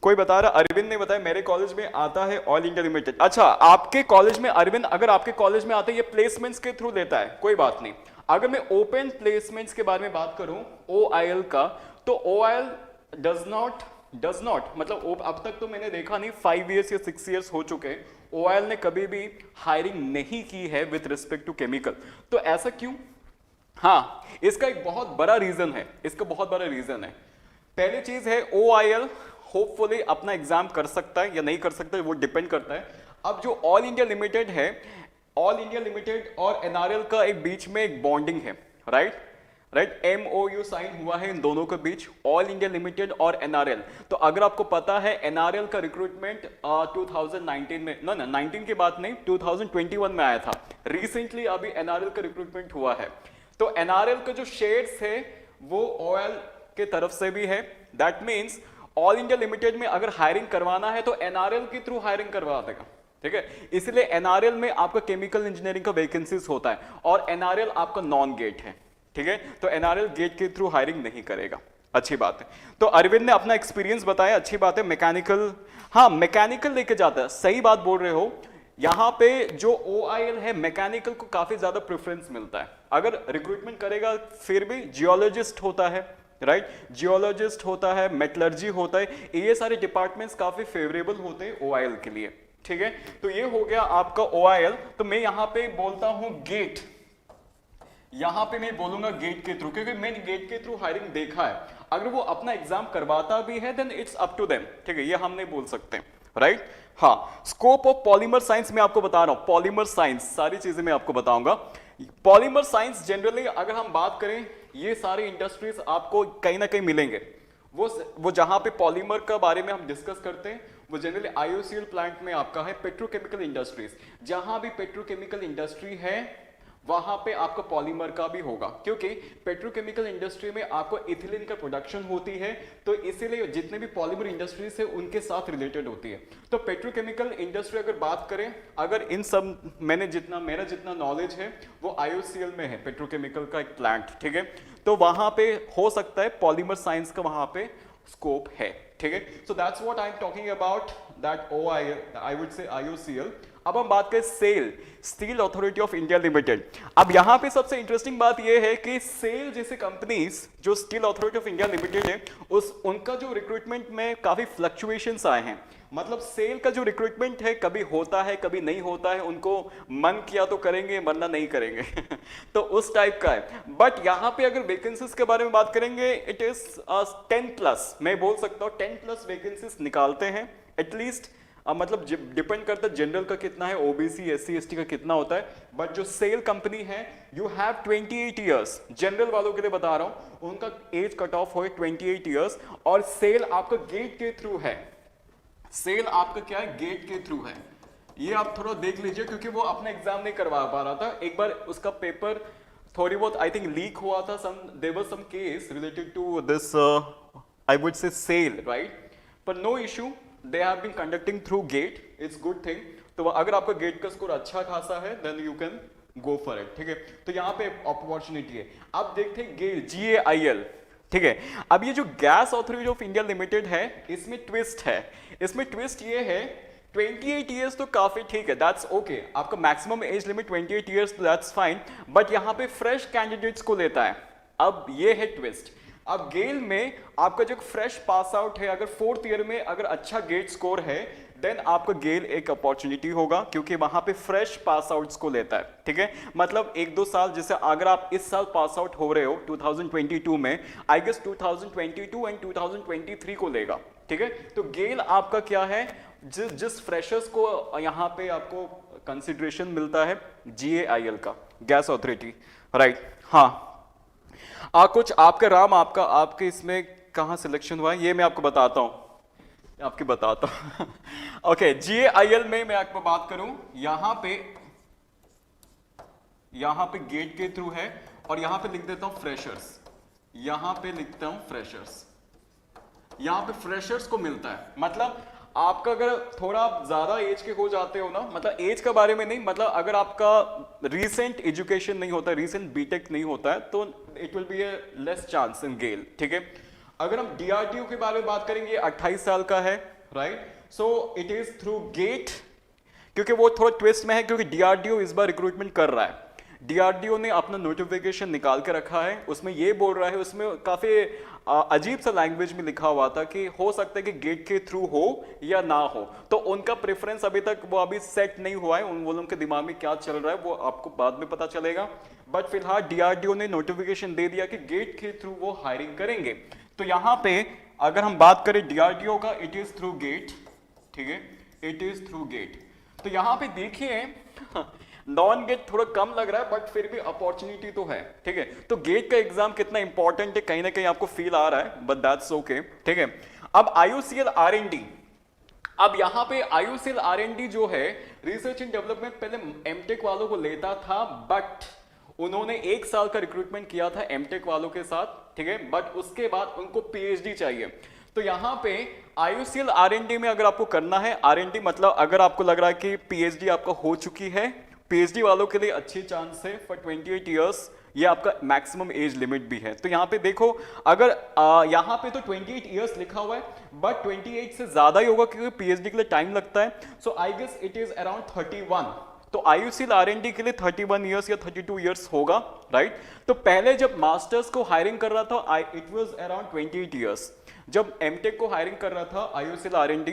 कोई बता रहा? अरविंद ने बताया मेरे कॉलेज में आता है ऑयल इंडिया लिमिटेड। अच्छा, आपके कॉलेज में अरविंद, अगर आपके कॉलेज में आता है ये प्लेसमेंट्स के थ्रू लेता है, कोई बात नहीं। अगर मैं ओपन प्लेसमेंट्स के बारे में बात करूं OIL का, तो OIL डज नॉट मतलब अब तक तो मैंने देखा नहीं, 5 इयर्स या 6 इयर्स हो चुके हैं, OIL ने कभी भी हायरिंग नहीं की है विथ रिस्पेक्ट टू केमिकल। तो ऐसा क्यों? हाँ, इसका एक बहुत बड़ा रीजन है, इसका बहुत बड़ा रीजन है। पहली चीज है OIL होपफुली अपना एग्जाम कर सकता है या नहीं कर सकता है, वो डिपेंड करता है। अब जो ऑल इंडिया लिमिटेड है, ऑल इंडिया लिमिटेड और NRL का एक बीच में एक बॉन्डिंग है, राइट, MOU साइन हुआ है इन दोनों के बीच, ऑल इंडिया लिमिटेड और NRL। तो अगर आपको पता है NRL का रिक्रूटमेंट 2019 में, ना 19 की बात नहीं, 2021 में आया था, रिसेंटली अभी NRL का रिक्रूटमेंट हुआ है। तो NRL का जो शेयर्स है वो OIL के तरफ से भी है। That means all India limited में अगर हायरिंग करवाना है तो NRL के थ्रू हायरिंग करवा देगा, ठीक है। इसलिए NRL में आपका केमिकल इंजीनियरिंग का वैकेंसीज होता है और NRL आपका नॉन गेट है, ठीक है। तो NRL गेट के थ्रू हायरिंग नहीं करेगा, अच्छी बात है। तो अरविंद ने अपना एक्सपीरियंस बताया, अच्छी बात है। मैकेनिकल, हाँ मैकेनिकल लेके जाता है, सही बात बोल रहे हो। यहां पे जो OIL है मैकेनिकल को काफी ज्यादा प्रेफरेंस मिलता है। अगर रिक्रूटमेंट करेगा फिर भी जियोलॉजिस्ट होता है, राइट, जियोलॉजिस्ट होता है, मेटलर्जी होता है, ये सारे डिपार्टमेंट्स काफी फेवरेबल होते हैं OIL के लिए, ठीक है। तो ये हो गया आपका OIL। तो मैं यहां पे बोलता हूं गेट, यहां पे मैं बोलूंगा गेट के थ्रू, क्योंकि मैंने गेट के थ्रू हायरिंग देखा है। अगर वो अपना एग्जाम करवाता भी है then it's up to them, ठीक है, ये हम नहीं बोल सकते, राइट। हाँ, स्कोप ऑफ पॉलीमर साइंस में आपको बता रहा हूं, पॉलीमर साइंस सारी चीजें मैं आपको बताऊंगा। पॉलीमर साइंस जनरली अगर हम बात करें, ये सारी इंडस्ट्रीज आपको कहीं ना कहीं मिलेंगे। वो जहां पे पॉलीमर का बारे में हम डिस्कस करते हैं वो जनरली IOCL प्लांट में आपका है पेट्रोकेमिकल इंडस्ट्रीज। जहां भी पेट्रोकेमिकल इंडस्ट्री है वहां पे आपका पॉलीमर का भी होगा, क्योंकि पेट्रोकेमिकल इंडस्ट्री में आपको इथिलीन का प्रोडक्शन होती है, तो इसीलिए जितने भी पॉलीमर इंडस्ट्रीज है उनके साथ रिलेटेड होती है। तो पेट्रोकेमिकल इंडस्ट्री अगर बात करें, अगर इन सब मेरा जितना नॉलेज है वो IOCL में है, पेट्रोकेमिकल का एक प्लांट, ठीक है। तो वहां पे हो सकता है पॉलीमर साइंस का वहां पे स्कोप है, ठीक है। So that's what I am talking about that I would say IOCL। अब हम बात करें SAIL, steel authority of India limited. अब यहां पे सबसे इंटरेस्टिंग बात यह है कि सेल जैसे कंपनीज जो steel authority of India limited है, उनका जो रिक्रूटमेंट में काफी फ्लक्चुएशंस आए हैं। मतलब सेल का जो रिक्रूटमेंट है कभी होता है कभी नहीं होता है, उनको मन किया तो करेंगे वरना नहीं करेंगे तो उस टाइप का है। बट यहां पे अगर वैकेंसीज के बारे में बात करेंगे, इट इज 10+, मैं बोल सकता हूं 10+ वैकेंसीज निकालते हैं एटलीस्ट। मतलब डिपेंड करता है जनरल का कितना है, OBC SC ST का कितना होता है। बट जो सेल कंपनी है, यू हैव 28 ईयर्स, जनरल वालों के लिए बता रहा हूं, उनका एज कट ऑफ हो 28 ईयर्स। और सेल आपका गेट के थ्रू है, सेल आपका क्या है, गेट के थ्रू है। ये आप थोड़ा देख लीजिए, क्योंकि वो अपना एग्जाम नहीं करवा पा रहा था, एक बार उसका पेपर थोड़ी बहुत आई थिंक लीक हुआ था, there was some case related to this I would say SAIL, right. पर no issue, they have been conducting through GATE, it's good thing. तो अगर आपका गेट का स्कोर अच्छा खासा है then you can go for it, ठीक है। तो यहाँ पे अपॉर्चुनिटी है। अब देखते हैं गेल, GAIL, ठीक है। अब ये जो gas authority of India limited है, इसमें ट्विस्ट है। इसमें ट्विस्ट ये है, 28 ईयर्स तो काफी ठीक है, दैट्स ओके। आपका maximum age limit 28 years, that's fine. But यहाँ पे फ्रेश कैंडिडेट्स को लेता है। अब ये है ट्विस्ट। अब गेल में आपका जो फ्रेश पास आउट है, अगर 4th ईयर में अगर अच्छा गेट स्कोर है, देन आपका गेल एक अपॉर्चुनिटी होगा, क्योंकि वहां पे फ्रेश पास आउट्स को लेता है, ठीक है। मतलब 1-2 साल, जैसे अगर आप इस साल पास आउट हो रहे हो 2022 में, आई गेस 2022 एंड 2023 को लेगा, ठीक है। तो गेल आपका क्या है, जिस फ्रेशर्स को यहाँ पे आपको कंसिडरेशन मिलता है, GAIL का, गैस अथॉरिटी, राइट। हाँ, कुछ आपका राम, आपके इसमें कहाँ सिलेक्शन हुआ है ये मैं आपको बताता हूँ, ओके। GAIL में मैं आपको बात करूं, यहां पे गेट के थ्रू है, और यहां पे लिख देता हूं फ्रेशर्स, यहां पे लिखता हूं फ्रेशर्स, यहां पे फ्रेशर्स को मिलता है। मतलब आपका अगर थोड़ा ज्यादा एज के हो जाते हो ना, मतलब एज के बारे में नहीं, मतलब अगर आपका रीसेंट एजुकेशन नहीं होता, रीसेंट बीटेक नहीं होता है, तो it will be a less chance in GAIL, ठीक है। अगर हम DRDO के बारे में बात करेंगे, 28 साल का है, right. So it is through GATE, क्योंकि वो थोड़ा ट्विस्ट में है, क्योंकि DRDO इस बार रिक्रूटमेंट कर रहा है। DRDO ने अपना नोटिफिकेशन निकाल के रखा है, उसमें ये बोल रहा है, उसमें काफी अजीब सा लैंग्वेज में लिखा हुआ था कि हो सकता है कि गेट के थ्रू हो या ना हो। तो उनका प्रेफरेंस अभी तक वो अभी सेट नहीं हुआ है, उन लोगों के दिमाग में क्या चल रहा है वो आपको बाद में पता चलेगा। बट फिलहाल DRDO ने नोटिफिकेशन दे दिया कि गेट के थ्रू वो हायरिंग करेंगे। तो यहाँ पे अगर हम बात करें DRDO का, इट इज थ्रू गेट, ठीक है, इट इज थ्रू गेट। तो यहाँ पे देखिए नॉन गेट थोड़ा कम लग रहा है, बट फिर भी अपॉर्चुनिटी तो है, ठीक है। तो गेट का एग्जाम कितना इंपॉर्टेंट है कहीं ना कहीं आपको फील आ रहा है, बट दैट्स ओके, ठीक है। अब IOCL R&D, अब यहाँ पे IOCL R&D जो है, रिसर्च एंड डेवलपमेंट पहले एमटेक वालों को लेता था, बट उन्होंने 1 साल का रिक्रूटमेंट किया था एमटेक वालों के साथ, ठीक है। बट उसके बाद उनको PhD चाहिए। तो यहाँ पे IOCL R&D में अगर आपको करना है, R&D मतलब अगर आपको लग रहा है कि PhD आपका हो चुकी है, PhD वालों के लिए अच्छी चांस है फॉर 28 ईयर्स, ये आपका मैक्सिमम एज लिमिट भी है। तो यहाँ पे देखो, अगर यहाँ पे तो 28 ईयर्स लिखा हुआ है, बट 28 से ज्यादा ही होगा, क्योंकि PhD के लिए टाइम लगता है। So I guess it is around 31। तो IOCL R&D के लिए 31 ईयर्स या 32 ईयर्स होगा, राइट। तो पहले जब मास्टर्स को हायरिंग कर रहा था, इट वाज अराउंड 28 ईयर्स। जब एमटेक को हायरिंग कर रहा था IOCL R&D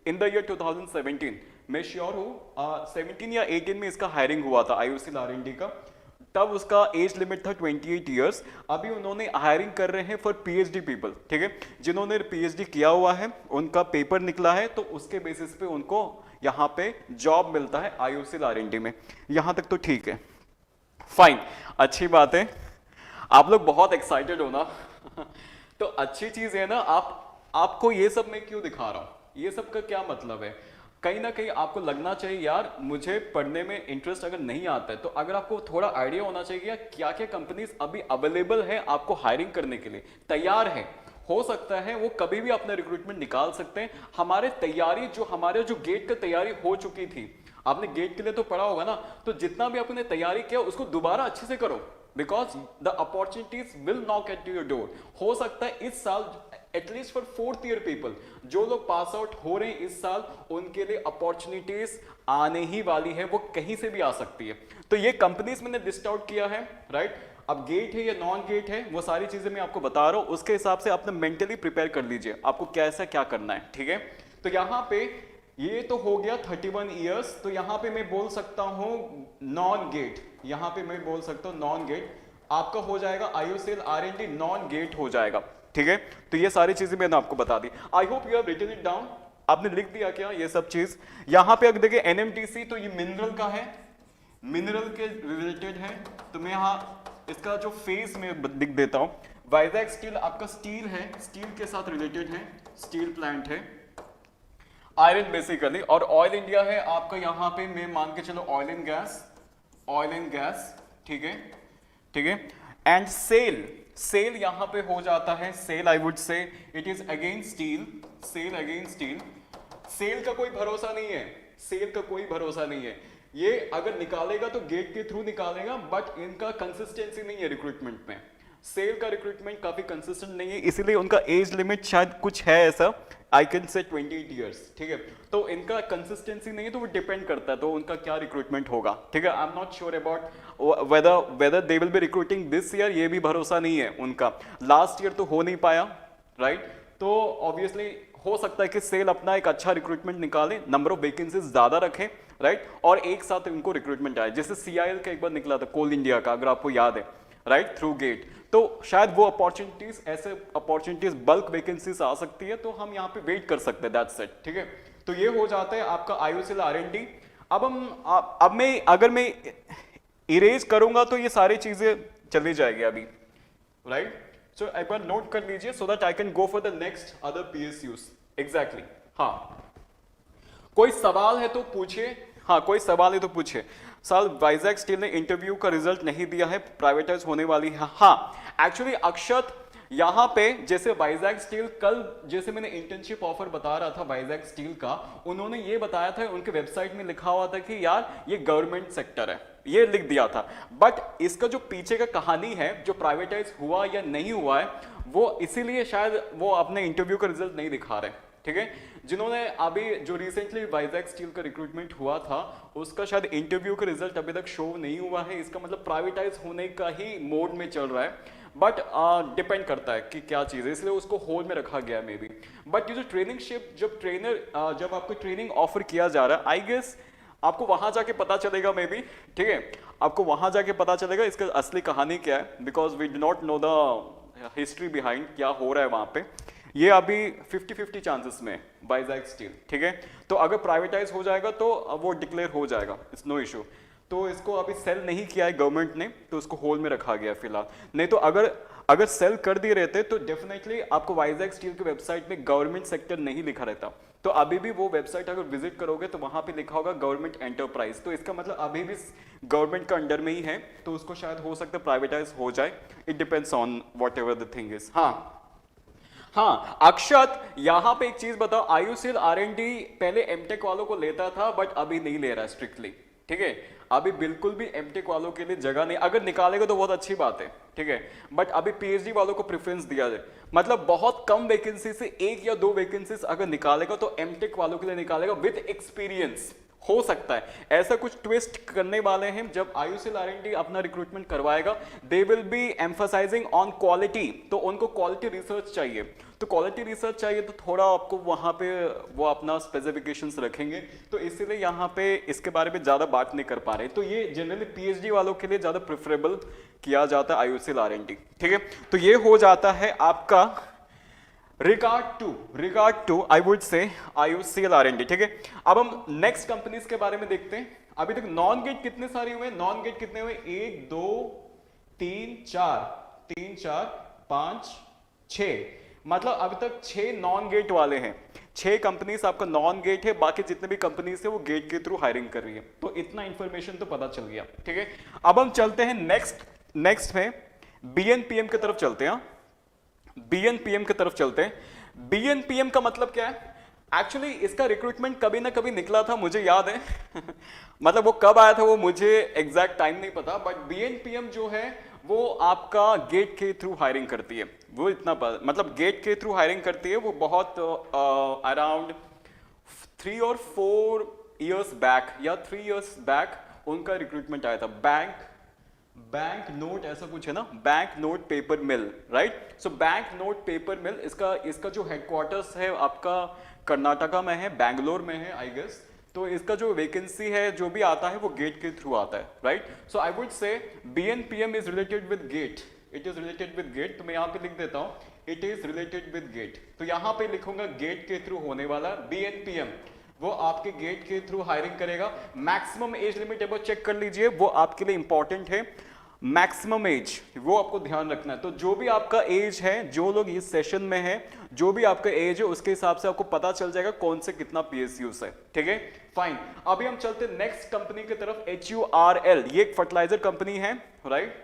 in the year 2017, मैं श्योर हूँ 17 या 18 में इसका हायरिंग हुआ था IOCL R&D का, तब उसका एज लिमिट था 28 ईयर्स। अभी उन्होंने हायरिंग कर रहे हैं फॉर PhD पीपल, ठीक है। जिन्होंने PhD किया हुआ है, उनका पेपर निकला है, तो उसके बेसिस पे उनको यहाँ पे जॉब मिलता है IOCL R&D में। यहाँ तक तो ठीक है, फाइन, अच्छी बात है। आप लोग बहुत एक्साइटेड हो ना तो अच्छी चीज है ना। आपको ये सब मैं क्यों दिखा रहा हूँ, ये सब का क्या मतलब है, कहीं ना कहीं आपको लगना चाहिए यार मुझे पढ़ने में इंटरेस्ट अगर नहीं आता है, तो अगर आपको थोड़ा आइडिया होना चाहिए यार क्या क्या कंपनीज अभी अवेलेबल है आपको हायरिंग करने के लिए तैयार है। हो सकता है वो कभी भी अपना रिक्रूटमेंट निकाल सकते हैं। हमारे जो गेट का तैयारी हो चुकी थी, आपने गेट के लिए तो पढ़ा होगा ना, तो जितना भी आपने तैयारी किया उसको दोबारा अच्छे से करो, because the opportunities will knock at your door. हो सकता है इस साल at least for 4th year people, जो लोग पास आउट हो रहे हैं इस साल, उनके लिए अपॉर्चुनिटीज आने ही वाली है, वो कहीं से भी आ सकती है। तो ये कंपनीज मैंने लिस्ट आउट किया है, राइट। अब गेट है या नॉन गेट है वो सारी चीजें मैं आपको बता रहा हूं, उसके हिसाब से आपने मेंटली प्रिपेयर कर लीजिए आपको कैसा क्या करना है, ठीक है। तो यहां पे ये तो हो गया 31 ईयर्स, तो यहां पे मैं बोल सकता हूं नॉन गेट, यहां पे मैं बोल सकता हूं नॉन गेट आपका हो जाएगा IOCL R&D नॉन गेट हो जाएगा, ठीक है। तो ये सारी चीजें मैंने आपको बता दी। I hope you have written it down. आपने लिख दिया क्या ये सब चीज? यहां पे अगर देखिए NMDC, तो ये मिनरल का है, मिनरल के रिलेटेड है, तो मैं यहां इसका जो फेस में लिख देता हूं। वाइजैक स्टील आपका स्टील है, स्टील के साथ रिलेटेड है, स्टील प्लांट है, आयरन बेसिकली। और ऑयल इंडिया है आपका, यहां पे मैं मान के चलो ऑयल एंड गैस, ठीक है, ठीक है। एंड सेल यहां पे हो जाता है, SAIL I would say it is again steel, SAIL again steel. SAIL का कोई भरोसा नहीं है, सेल का कोई भरोसा नहीं है। ये अगर निकालेगा तो गेट के थ्रू निकालेगा, बट इनका कंसिस्टेंसी नहीं है रिक्रूटमेंट में। सेल का रिक्रूटमेंट काफी कंसिस्टेंट नहीं है, इसीलिए उनका एज लिमिट शायद कुछ है ऐसा, आई कैन से 28 ईयर्स, ठीक है। तो इनका कंसिस्टेंसी नहीं है, तो वो डिपेंड करता है तो उनका क्या रिक्रूटमेंट होगा, ठीक है। आई am not sure about whether they will be recruiting this year, ये भी भरोसा नहीं है उनका। लास्ट ईयर तो हो नहीं पाया, राइट। तो ऑब्वियसली हो सकता है कि सेल अपना एक अच्छा रिक्रूटमेंट निकाले, नंबर ऑफ वैकेंसीज ज्यादा रखें, राइट, और एक साथ उनको रिक्रूटमेंट आए। जैसे CIL का एक बार निकला था, कोल इंडिया का, अगर आपको याद है, राइट, थ्रू गेट। तो शायद वो अपॉर्चुनिटीज, ऐसे अपॉर्चुनिटीज बल्क वैकेंसीज आ सकती है, तो हम यहाँ पे वेट कर सकते हैं, दैट्स इट, ठीक है। तो ये हो जाता है आपका IOCL R&D। अब अगर मैं इरेज करूंगा तो ये सारी चीजें चली जाएगी अभी, राइट। सो एक बार नोट कर लीजिए so that I can go for the next other PSUs। Exactly, हाँ, कोई सवाल है तो पूछिए, हाँ कोई सवाल है तो पूछिए। साल वाइजैक स्टील ने इंटरव्यू का रिजल्ट नहीं दिया है, प्राइवेटाइज होने वाली है। हाँ, एक्चुअली अक्षत यहां पे जैसे वाइजैक स्टील, कल जैसे मैंने इंटर्नशिप ऑफर बता रहा था वाइजैक स्टील का, उन्होंने ये बताया था, उनके वेबसाइट में लिखा हुआ था कि यार ये गवर्नमेंट सेक्टर है, ये लिख दिया था। बट इसका जो पीछे का कहानी है, जो प्राइवेटाइज हुआ या नहीं हुआ है, वो इसीलिए शायद वो अपने इंटरव्यू का रिजल्ट नहीं दिखा रहे, ठीक है। जिन्होंने अभी जो रिसेंटली वाइजैक स्टील का रिक्रूटमेंट हुआ था, उसका शायद इंटरव्यू का रिजल्ट अभी तक शो नहीं हुआ है। इसका मतलब प्राइवेटाइज होने का ही मोड में चल रहा है, बट डिपेंड करता है कि क्या चीज़ है, इसलिए उसको होल्ड में रखा गया मे बी। बट ये जो ट्रेनिंगशिप, जब आपको ट्रेनिंग ऑफर किया जा रहा है, आई गेस आपको वहां जाके पता चलेगा मे बी, ठीक है, आपको वहां जाके पता चलेगा इसका असली कहानी क्या है, because we do not know the history behind क्या हो रहा है वहां पे। ये अभी 50-50 चांसेस में वाइजैक स्टील, ठीक है। तो अगर प्राइवेटाइज हो जाएगा तो वो डिक्लेयर हो जाएगा, इट्स नो इशू। तो इसको अभी सेल नहीं किया है गवर्नमेंट ने, तो उसको होल्ड में रखा गया फिलहाल। नहीं तो अगर सेल कर दिए रहते तो डेफिनेटली आपको वाइजैक स्टील की वेबसाइट में गवर्नमेंट सेक्टर नहीं लिखा रहता। तो अभी भी वो वेबसाइट अगर विजिट करोगे तो वहां पे लिखा होगा गवर्नमेंट एंटरप्राइज, तो इसका मतलब अभी भी गवर्नमेंट का अंडर में ही है, तो उसको शायद हो सकता है प्राइवेटाइज हो जाए। It depends on what ever the thing is. हाँ अक्षत, यहां पे एक चीज बताओ, IOCL R&D पहले एमटेक वालों को लेता था, बट अभी नहीं ले रहा स्ट्रिक्टली, ठीक है। अभी बिल्कुल भी एमटेक वालों के लिए जगह नहीं, अगर निकालेगा तो बहुत अच्छी बात है, ठीक है, बट अभी PhD वालों को प्रेफरेंस दिया जाए। मतलब बहुत कम वैकेंसी से 1 या 2 वैकेंसीज अगर निकालेगा तो एमटेक वालों के लिए निकालेगा विद एक्सपीरियंस। हो सकता है ऐसा कुछ ट्विस्ट करने वाले हैं जब IOCL R&D अपना रिक्रूटमेंट करवाएगा, they will be emphasising on quality, तो उनको क्वालिटी रिसर्च चाहिए। तो क्वालिटी रिसर्च चाहिए तो थोड़ा आपको वहां पे वो अपना स्पेसिफिकेशंस रखेंगे, तो इसीलिए यहाँ पे इसके बारे में ज्यादा बात नहीं कर पा रहे। तो ये जनरली PhD वालों के लिए ज्यादा प्रेफरेबल किया जाता है IOCL R&D, ठीक है। तो ये हो जाता है आपका regard to I would say IOCL R&D, ठीक है। अब हम नेक्स्ट कंपनीज के बारे में देखते हैं। अभी तक नॉन गेट कितने सारे हुए, नॉन गेट कितने हुए, 1 2 3 4 5 6, मतलब अभी तक 6 नॉन गेट वाले हैं, 6 कंपनीज आपका नॉन गेट है, बाकी जितने भी कंपनीज है वो गेट के थ्रू हायरिंग कर रही है। तो इतना इंफॉर्मेशन तो पता चल गया, ठीक है। अब हम चलते हैं नेक्स्ट में बीएनपीएम की तरफ चलते हैं। बीएनपीएम की तरफ चलते हैं। बीएनपीएम का मतलब क्या है? एक्चुअली इसका रिक्रूटमेंट कभी ना कभी निकला था, मुझे याद है मतलब वो कब आया था वो मुझे एग्जैक्ट टाइम नहीं पता, बट बीएनपीएम जो है वो आपका गेट के थ्रू हायरिंग करती है। वो इतना मतलब गेट के थ्रू हायरिंग करती है। वो बहुत अराउंड 3 और 4 इयर्स बैक या 3 इयर्स बैक उनका रिक्रूटमेंट आया था। बैंक नोट ऐसा कुछ है ना, bank note paper mill, right. So bank note paper mill, इसका जो हेडक्वार्टर्स है आपका कर्नाटका में है, बैंगलोर में है आई गेस। तो इसका जो वैकेंसी है जो भी आता है वो गेट के थ्रू आता है, right. So I would say BNPM is related with GATE, it is related with GATE. तो मैं यहाँ पे लिख देता हूँ it is related with GATE. तो यहाँ पे लिखूंगा गेट के थ्रू होने वाला बीएनपीएम, वो आपके गेट के थ्रू हायरिंग करेगा। मैक्सिमम एज लिमिट एक बार चेक कर लीजिए, वो आपके लिए इंपॉर्टेंट है। मैक्सिमम एज वो आपको ध्यान रखना है। तो जो भी आपका एज है, जो लोग इस सेशन में है, जो भी आपका एज है उसके हिसाब से आपको पता चल जाएगा कौन से कितना पीएसयूज है, ठीक है। फाइन, अभी हम चलते नेक्स्ट कंपनी की तरफ, HURL। ये एक फर्टिलाइजर कंपनी है, राइट।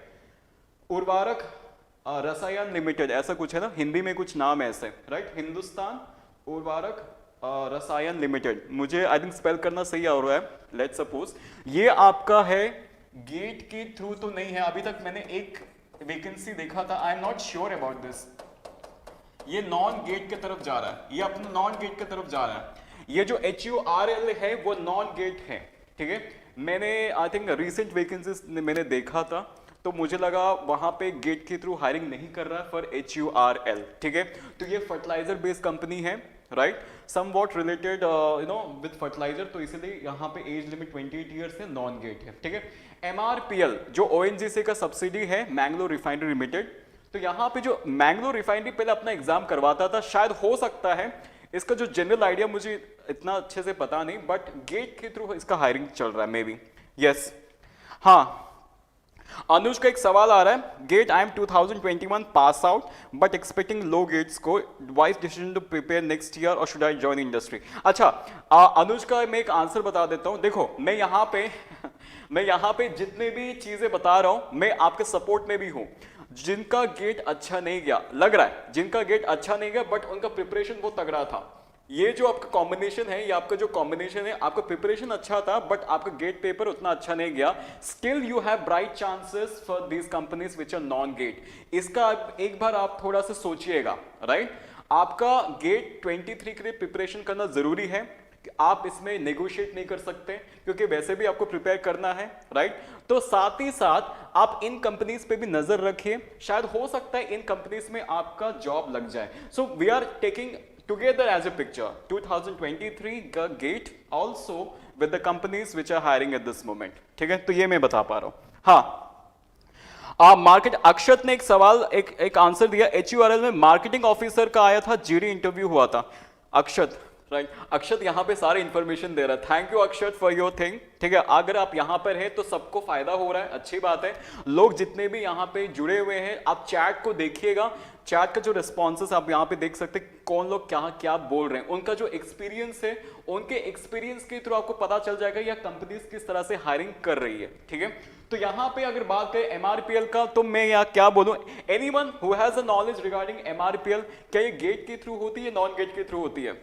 उर्वरक रसायन लिमिटेड ऐसा कुछ है ना, हिंदी में कुछ नाम है ऐसे, राइट। हिंदुस्तान उर्वरक रसायन लिमिटेड, मुझे आई थिंक स्पेल करना सही आ रहा है, लेट्स सपोज। ये आपका है गेट के थ्रू तो नहीं है, अभी तक मैंने एक वैकेंसी देखा था, आई am not sure about this. ये नॉन गेट की तरफ जा रहा है, ये अपना नॉन गेट की तरफ जा रहा है। ये जो HURL है वो नॉन गेट है, ठीक है। मैंने आई थिंक रिसेंट वैकेंसीज मैंने देखा था, तो मुझे लगा वहां पे गेट के थ्रू हायरिंग नहीं कर रहा है फॉर HURL, ठीक है। तो ये फर्टिलाइजर बेस्ड कंपनी है, right, somewhat related you know with fertiliser. तो इसीलिए यहाँ पे एज लिमिट 28 ईयर्स है, नॉन गेट है, ठीक है। MRPL जो ONGC का सब्सिडी है, मैंगलोर रिफाइनरी लिमिटेड। तो यहाँ पे जो मैंगलोर रिफाइनरी पहले अपना एग्जाम करवाता था, शायद हो सकता है, इसका जो जनरल आइडिया मुझे इतना अच्छे से पता नहीं, बट गेट के थ्रू इसका हायरिंग चल रहा है मे बी, यस। हाँ, अनुज का एक सवाल आ रहा है, GATE I am 2021 pass out but expecting low GATE score, wise decision to prepare next year और शुड आई जॉइन इंडस्ट्री। अच्छा, अनुज का मैं एक आंसर बता देता हूं। देखो मैं यहाँ पे जितने भी चीजें बता रहा हूं मैं आपके सपोर्ट में भी हूं। जिनका गेट अच्छा नहीं गया, लग रहा है जिनका गेट अच्छा नहीं गया बट उनका प्रिपरेशन बहुत तगड़ा था, ये जो आपका कॉम्बिनेशन है, ये आपका जो कॉम्बिनेशन है, आपका प्रिपरेशन अच्छा था बट आपका गेट पेपर उतना अच्छा नहीं गया, still you have bright chances for these companies which are non GATE. इसका एक बार आप थोड़ा सा सोचिएगा, राइट। आपका गेट 23 के लिए प्रिपरेशन करना जरूरी है, आप इसमें नेगोशिएट नहीं कर सकते क्योंकि वैसे भी आपको प्रिपेयर करना है, राइट। तो साथ ही साथ आप इन कंपनीज पे भी नजर रखिए, शायद हो सकता है इन कंपनीज में आपका जॉब लग जाए। So we are taking together as a picture 2023 का GATE also with the companies which are hiring at this moment, ठीक है। तो ये मैं बता पा रहा हूं। हाँ, मार्केट अक्षत ने एक सवाल एक आंसर दिया, HURL में मार्केटिंग ऑफिसर का आया था, जीडी इंटरव्यू हुआ था। अक्षत, राइट, अक्षत यहाँ पे सारे इंफॉर्मेशन दे रहा है, thank you Akshat for your thing, ठीक है। अगर आप यहाँ पर हैं तो सबको फायदा हो रहा है, अच्छी बात है। लोग जितने भी यहाँ पे जुड़े हुए हैं, आप चैट को देखिएगा, चैट का जो रिस्पॉन्सेस आप यहाँ पे देख सकते हैं, कौन लोग क्या क्या बोल रहे हैं, उनका जो एक्सपीरियंस है, उनके एक्सपीरियंस के थ्रू आपको पता चल जाएगा या कंपनीज किस तरह से हायरिंग कर रही है, ठीक है। तो यहाँ पे अगर बात करें MRPL का, तो मैं यहाँ क्या बोलूं, anyone who has a knowledge regarding MRPL, क्या ये गेट के थ्रू होती है, नॉन गेट के थ्रू होती है?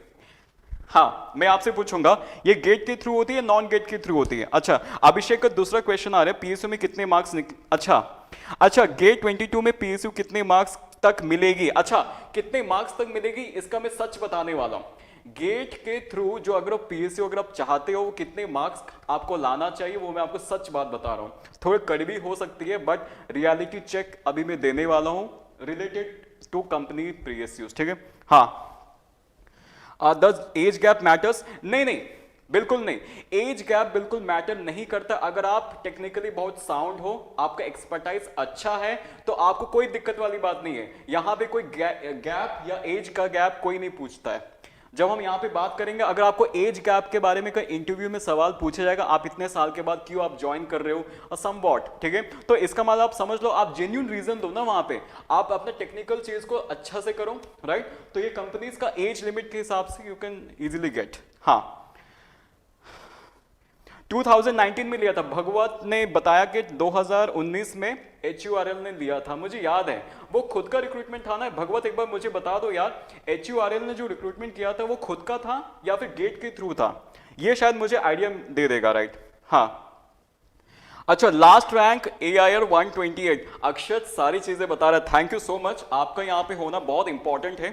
हाँ, मैं आपसे पूछूंगा ये गेट के थ्रू होती है, नॉन गेट के थ्रू होती है? अच्छा, अभिषेक का दूसरा क्वेश्चन आ रहा है, पीएसयू में कितने मार्क्स अच्छा गेट 22 में पीएसयू कितने मार्क्स तक मिलेगी? अच्छा, कितने मार्क्स तक मिलेगी इसका मैं सच बताने वाला हूं। गेट के थ्रू जो अगर पीएसयू अगर आप चाहते हो कितने मार्क्स आपको लाना चाहिए, वो मैं आपको सच बात बता रहा हूं। थोड़ी कड़वी हो सकती है बट रियलिटी चेक अभी मैं देने वाला हूं रिलेटेड टू कंपनी पीएसयूज, ठीक है। हाँ, does एज गैप मैटर्स? नहीं, बिल्कुल नहीं, एज गैप बिल्कुल मैटर नहीं करता। अगर आप टेक्निकली बहुत साउंड हो, आपका एक्सपर्टाइज अच्छा है, तो आपको कोई दिक्कत वाली बात नहीं है। यहां पे कोई गैप या एज का गैप कोई नहीं पूछता है। जब हम यहाँ पे बात करेंगे, अगर आपको एज गैप के बारे में कोई इंटरव्यू में सवाल पूछा जाएगा, आप इतने साल के बाद क्यों आप ज्वाइन कर रहे हो, और सम वॉट, ठीक है, तो इसका मतलब आप समझ लो, आप जेन्युइन रीजन दो ना वहां पे, आप अपने टेक्निकल चीज को अच्छा से करो, राइट। तो ये कंपनीज का एज लिमिट के हिसाब से यू कैन इजीली गेट। हाँ, 2019 में लिया था, भगवत ने बताया कि 2019 में HURL ने लिया था, मुझे याद है, वो खुद का रिक्रूटमेंट था ना। भगवत एक बार मुझे बता दो यार, HURL ने जो रिक्रूटमेंट किया था वो खुद का था या फिर गेट के थ्रू था, ये शायद मुझे आइडिया दे देगा, राइट। हाँ, अच्छा, लास्ट रैंक AIR 128, अक्षत सारी चीजें बता रहा है, थैंक यू सो मच, आपका यहाँ पे होना बहुत इंपॉर्टेंट है,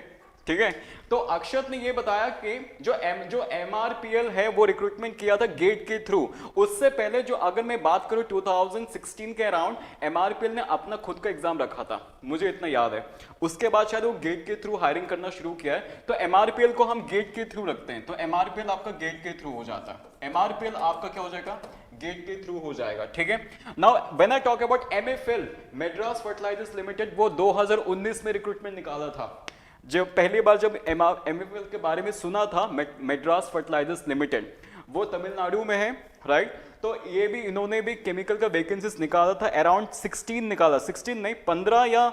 ठीक है। तो अक्षत ने ये बताया कि जो MRPL है वो रिक्रूटमेंट किया था गेट के थ्रू। उससे पहले जो अगर मैं बात करूं 2016 के अराउंड MRPL ने अपना खुद का एग्जाम रखा था, मुझे इतना याद है। उसके बाद शायद वो गेट के थ्रू हायरिंग करना शुरू किया है, तो MRPL को हम गेट के थ्रू रखते हैं, तो MRPL आपका गेट के थ्रू हो जाता है, MRPL आपका क्या हो जाएगा, गेट के थ्रू हो जाएगा, ठीक है। Now when I talk about MFL, Madras fertilisers limited, वो 2019 में रिक्रूटमेंट निकाला था। जब पहली बार जब MFL के बारे में सुना था, मैड्रास फर्टिलाइजर्स लिमिटेड, वो तमिलनाडु में है, राइट। तो ये भी, इन्होंने भी केमिकल का वैकेंसीज निकाला था, अराउंड 16 निकाला, 16 नहीं 15 या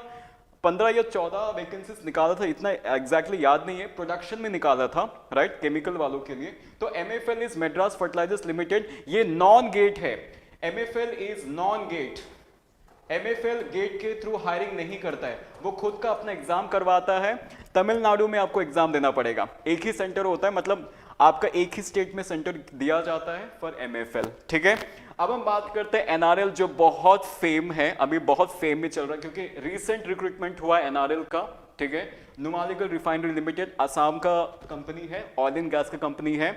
14 वैकेंसीज निकाला था, इतना एग्जैक्टली याद नहीं है, प्रोडक्शन में निकाला था, राइट, केमिकल वालों के लिए। तो MFL इज मैड्रास फर्टिलाइजर्स लिमिटेड, ये नॉन गेट है, MFL is non GATE, MFL GATE के थ्रू हायरिंग नहीं करता है, वो खुद का अपना एग्जाम करवाता है। तमिलनाडु में आपको एग्जाम देना पड़ेगा, एक ही सेंटर होता है, मतलब आपका एक ही स्टेट में सेंटर दिया जाता है फॉर MFL, ठीक है। अब हम बात करते हैं NRL, जो बहुत फेम है, अभी बहुत फेम में चल रहा है, क्योंकि रिसेंट रिक्रूटमेंट हुआ है NRL का, ठीक है। नुमालीगढ़ रिफाइनरी लिमिटेड असम का कंपनी है, ऑयल एंड गैस का कंपनी है,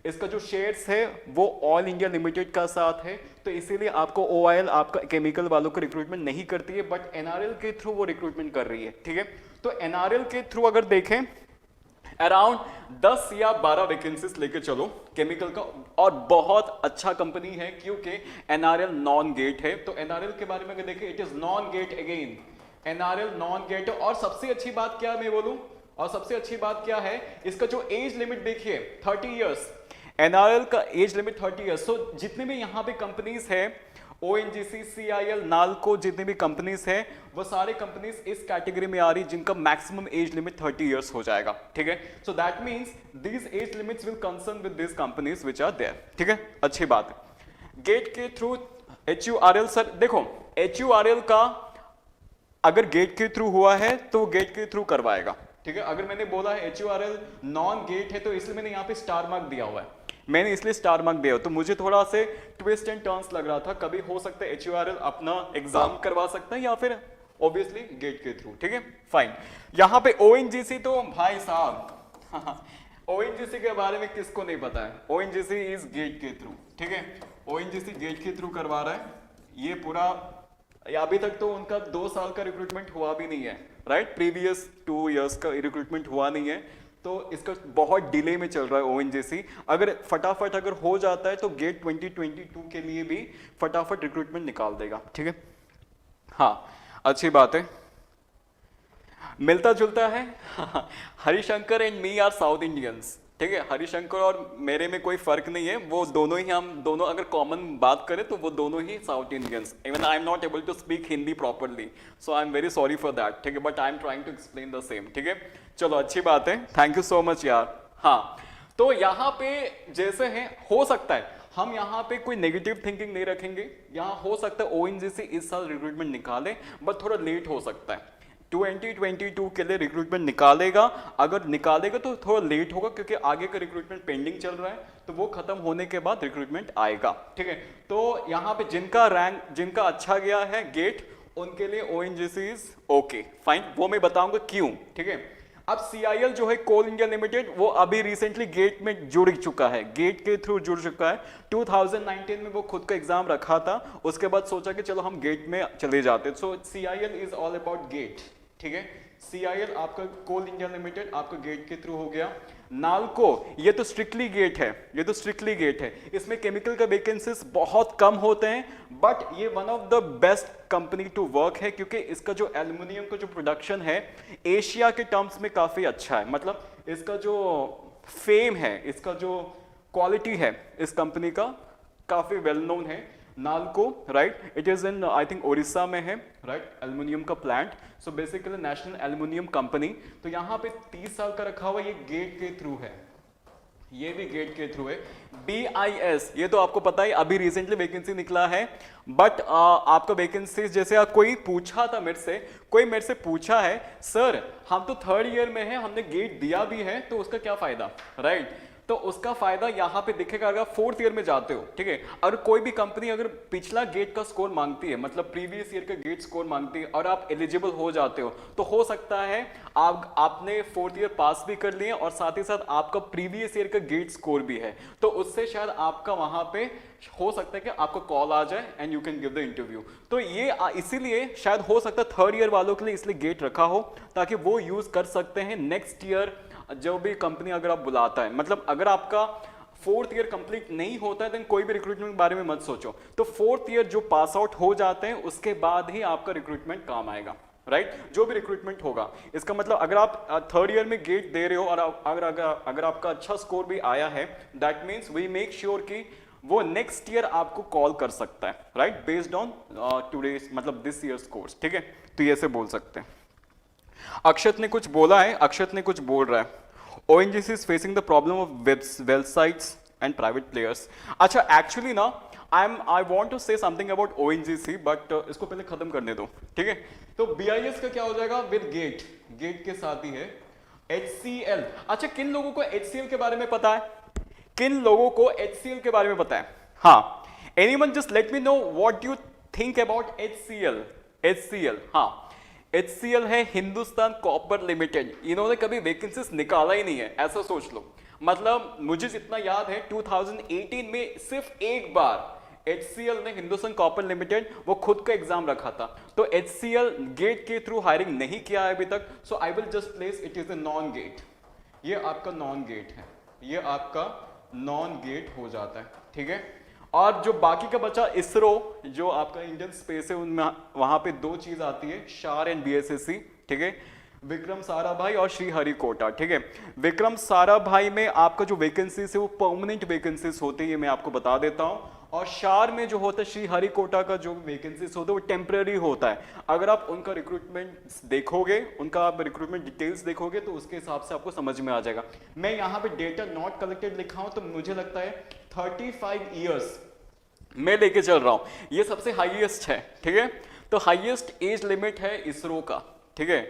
इसका जो शेयर्स है वो ऑल इंडिया लिमिटेड का साथ है, तो इसीलिए आपको OIL आपका केमिकल वालों को रिक्रूटमेंट नहीं करती है, बट NRL के थ्रू वो रिक्रूटमेंट कर रही है, ठीक है। तो NRL के थ्रू अगर देखें अराउंड 10 या 12 वैकेंसीज लेके चलो केमिकल का, और बहुत अच्छा कंपनी है क्योंकि NRL नॉन गेट है। तो NRL के बारे में अगर देखें, it is non GATE again, NRL non GATE. और सबसे अच्छी बात क्या मैं बोलूं, और सबसे अच्छी बात क्या है, इसका जो एज लिमिट देखिए 30 इयर्स, NRL का एज लिमिट 30 इयर्स। सो जितने भी यहाँ पे कंपनीज है, ONGC, CIL, नाल्को, जितने भी कंपनीज है, वो सारे कंपनीज इस कैटेगरी में आ रही जिनका मैक्सिमम एज लिमिट 30 इयर्स हो जाएगा, ठीक है। So that means these age limits will concern with this companies which are there, ठीक है, अच्छी बात है। गेट के थ्रू HURL, सर देखो HURL का अगर गेट के थ्रू हुआ है तो गेट के थ्रू करवाएगा, ठीक है। अगर मैंने बोला है HURL नॉन गेट है, तो इसलिए मैंने यहाँ पे स्टार मार्क दिया हुआ है, मैंने इसलिए स्टार मार्क दिया, तो मुझे थोड़ा से ट्विस्ट एंड टर्न्स लग रहा था, कभी हो सकता है HURL अपना एग्जाम करवा सकता है या फिर ऑब्वियसली गेट के थ्रू, ठीक है, फाइन। यहाँ पे ONGC, तो भाई साहब ONGC के बारे में किसको नहीं पता है, ONGC इज गेट के थ्रू, ठीक है, ONGC गेट के थ्रू करवा रहा है, ये पूरा, अभी तक तो उनका 2 साल का रिक्रूटमेंट हुआ भी नहीं है, राइट, प्रीवियस 2 इयर्स का रिक्रूटमेंट हुआ नहीं है, तो इसका बहुत डिले में चल रहा है ONGC। अगर फटाफट अगर हो जाता है तो गेट 2022 के लिए भी फटाफट रिक्रूटमेंट निकाल देगा, ठीक है। हाँ, अच्छी बात है, मिलता जुलता है Harishankar and me are south Indians, ठीक है, हरिशंकर और मेरे में कोई फर्क नहीं है, वो दोनों ही, हम दोनों अगर कॉमन बात करें तो वो दोनों ही south Indians. Even I am not able to speak Hindi properly, so I am very sorry for that, ठीक है, but I am trying to explain the same, ठीक है। चलो अच्छी बात है, थैंक यू सो मच यार। हाँ, तो यहाँ पे जैसे है, हो सकता है हम यहाँ पे कोई नेगेटिव थिंकिंग नहीं रखेंगे, यहाँ हो सकता है ONGC इस साल रिक्रूटमेंट निकाले, बट थोड़ा लेट हो सकता है, 2022 के लिए रिक्रूटमेंट निकालेगा, अगर निकालेगा तो थोड़ा लेट होगा क्योंकि आगे का रिक्रूटमेंट पेंडिंग चल रहा है, तो वो खत्म होने के बाद रिक्रूटमेंट आएगा, ठीक है। तो यहाँ पे जिनका रैंक, जिनका अच्छा गया है गेट, उनके लिए ONGC इज ओके, फाइन, वो मैं बताऊंगा क्यों, ठीक है। अब CIL जो है कोल इंडिया लिमिटेड, वो अभी रिसेंटली गेट में जुड़ चुका है, गेट के थ्रू जुड़ चुका है, 2019 में वो खुद का एग्जाम रखा था, उसके बाद सोचा कि चलो हम गेट में चले जाते, so CIL is all about GATE, ठीक है। CIL आपका कोल इंडिया लिमिटेड आपका गेट के थ्रू हो गया। नाल्को, ये तो स्ट्रिक्टली गेट है, ये तो स्ट्रिक्टली गेट है, इसमें केमिकल का वैकेंसीज बहुत कम होते हैं, बट ये one of the best company to work है क्योंकि इसका जो एल्युमिनियम का जो प्रोडक्शन है एशिया के टर्म्स में काफी अच्छा है, मतलब इसका जो फेम है, इसका जो क्वालिटी है इस कंपनी का काफी वेल नोन है। NALCO, right, it is in I think Odisha में है, राइट, एल्युमिनियम का plant. So basically national aluminium company. तो यहाँ पे 30 साल का रखा हुआ, ये गेट के थ्रू है, ये भी गेट के थ्रू है। BIS, ये तो आपको पता है, अभी रिसेंटली वैकेंसी निकला है। बट आपका वैकेंसी जैसे कोई पूछा था मेरे से, कोई मेरे से पूछा है सर हम तो 3rd ईयर में है, हमने गेट दिया भी है, तो उसका क्या फायदा, राइट। तो उसका फायदा यहाँ पे दिखेगा अगर 4th ईयर में जाते हो, ठीक है। अगर कोई भी कंपनी अगर पिछला गेट का स्कोर मांगती है, मतलब प्रीवियस ईयर का गेट स्कोर मांगती है, और आप एलिजिबल हो जाते हो, तो हो सकता है आपने 4th ईयर पास भी कर लिए और साथ ही साथ आपका प्रीवियस ईयर का गेट स्कोर भी है, तो उससे शायद आपका वहां पे हो सकता है कि आपको कॉल आ जाए and you can give the interview. तो ये इसीलिए शायद हो सकता है 3rd ईयर वालों के लिए इसलिए गेट रखा हो, ताकि वो यूज कर सकते हैं नेक्स्ट ईयर जो भी कंपनी अगर आप बुलाता है। मतलब अगर आपका 4th ईयर कंप्लीट नहीं होता है देन कोई भी रिक्रूटमेंट के बारे में मत सोचो। तो 4th ईयर जो पास आउट हो जाते हैं उसके बाद ही आपका रिक्रूटमेंट काम आएगा, राइट, जो भी रिक्रूटमेंट होगा। इसका मतलब अगर आप 3rd ईयर में गेट दे रहे हो और अगर आपका अच्छा स्कोर भी आया है, that means we make sure कि वो नेक्स्ट ईयर आपको कॉल कर सकता है, राइट, बेस्ड ऑन टुडेस मतलब दिस ईयर स्कोर्स, ठीक है। तो ये से बोल सकते हैं। अक्षत ने कुछ बोला है, अक्षत ने कुछ बोल रहा है, ONGC is facing the problem of websites and private players। अच्छा, एक्चुअली ना I want to say something about ONGC, but इसको पहले खत्म करने दो, ठीक है। तो BIS का क्या हो जाएगा विद गेट, गेट के साथ ही है HCL। अच्छा, किन लोगों को HCL के बारे में पता है, किन लोगों को HCL के बारे में पता है? हाँ, anyone just let me know what you think about HCL। HCL, हाँ, HCL है हिंदुस्तान कॉपर लिमिटेड। इन्होंने कभी वैकेंसीज निकाला ही नहीं है, ऐसा सोच लो। मतलब मुझे जितना याद है 2018 में सिर्फ एक बार HCL ने, हिंदुस्तान कॉपर लिमिटेड, वो खुद का एग्जाम रखा था। तो HCL गेट के थ्रू हायरिंग नहीं किया है अभी तक। So I will just place it is a non GATE. ये आपका नॉन गेट है, ये आपका नॉन गेट हो जाता है, ठीक है। और जो बाकी का बचा इसरो, जो आपका इंडियन स्पेस है, उनमें वहां पे 2 चीज आती है, शार एंड BSSC, ठीक है। विक्रम साराभाई और श्रीहरिकोटा, ठीक है। विक्रम साराभाई में आपका जो वैकेंसीज है वो परमानेंट वैकेंसीज होती है, मैं आपको बता देता हूं। और शार में जो होता है, श्रीहरिकोटा का जो वैकेंसीज होता है वो टेम्पररी होता है। अगर आप उनका रिक्रूटमेंट देखोगे, उनका आप रिक्रूटमेंट डिटेल्स देखोगे, तो उसके हिसाब से आपको समझ में आ जाएगा। मैं यहाँ पे डेटा नॉट कलेक्टेड लिखा हूं, तो मुझे लगता है 35 ईयर्स मैं लेके चल रहा हूं, ये सबसे हाईएस्ट है, ठीक है। तो हाईएस्ट एज लिमिट है इसरो का, ठीक है,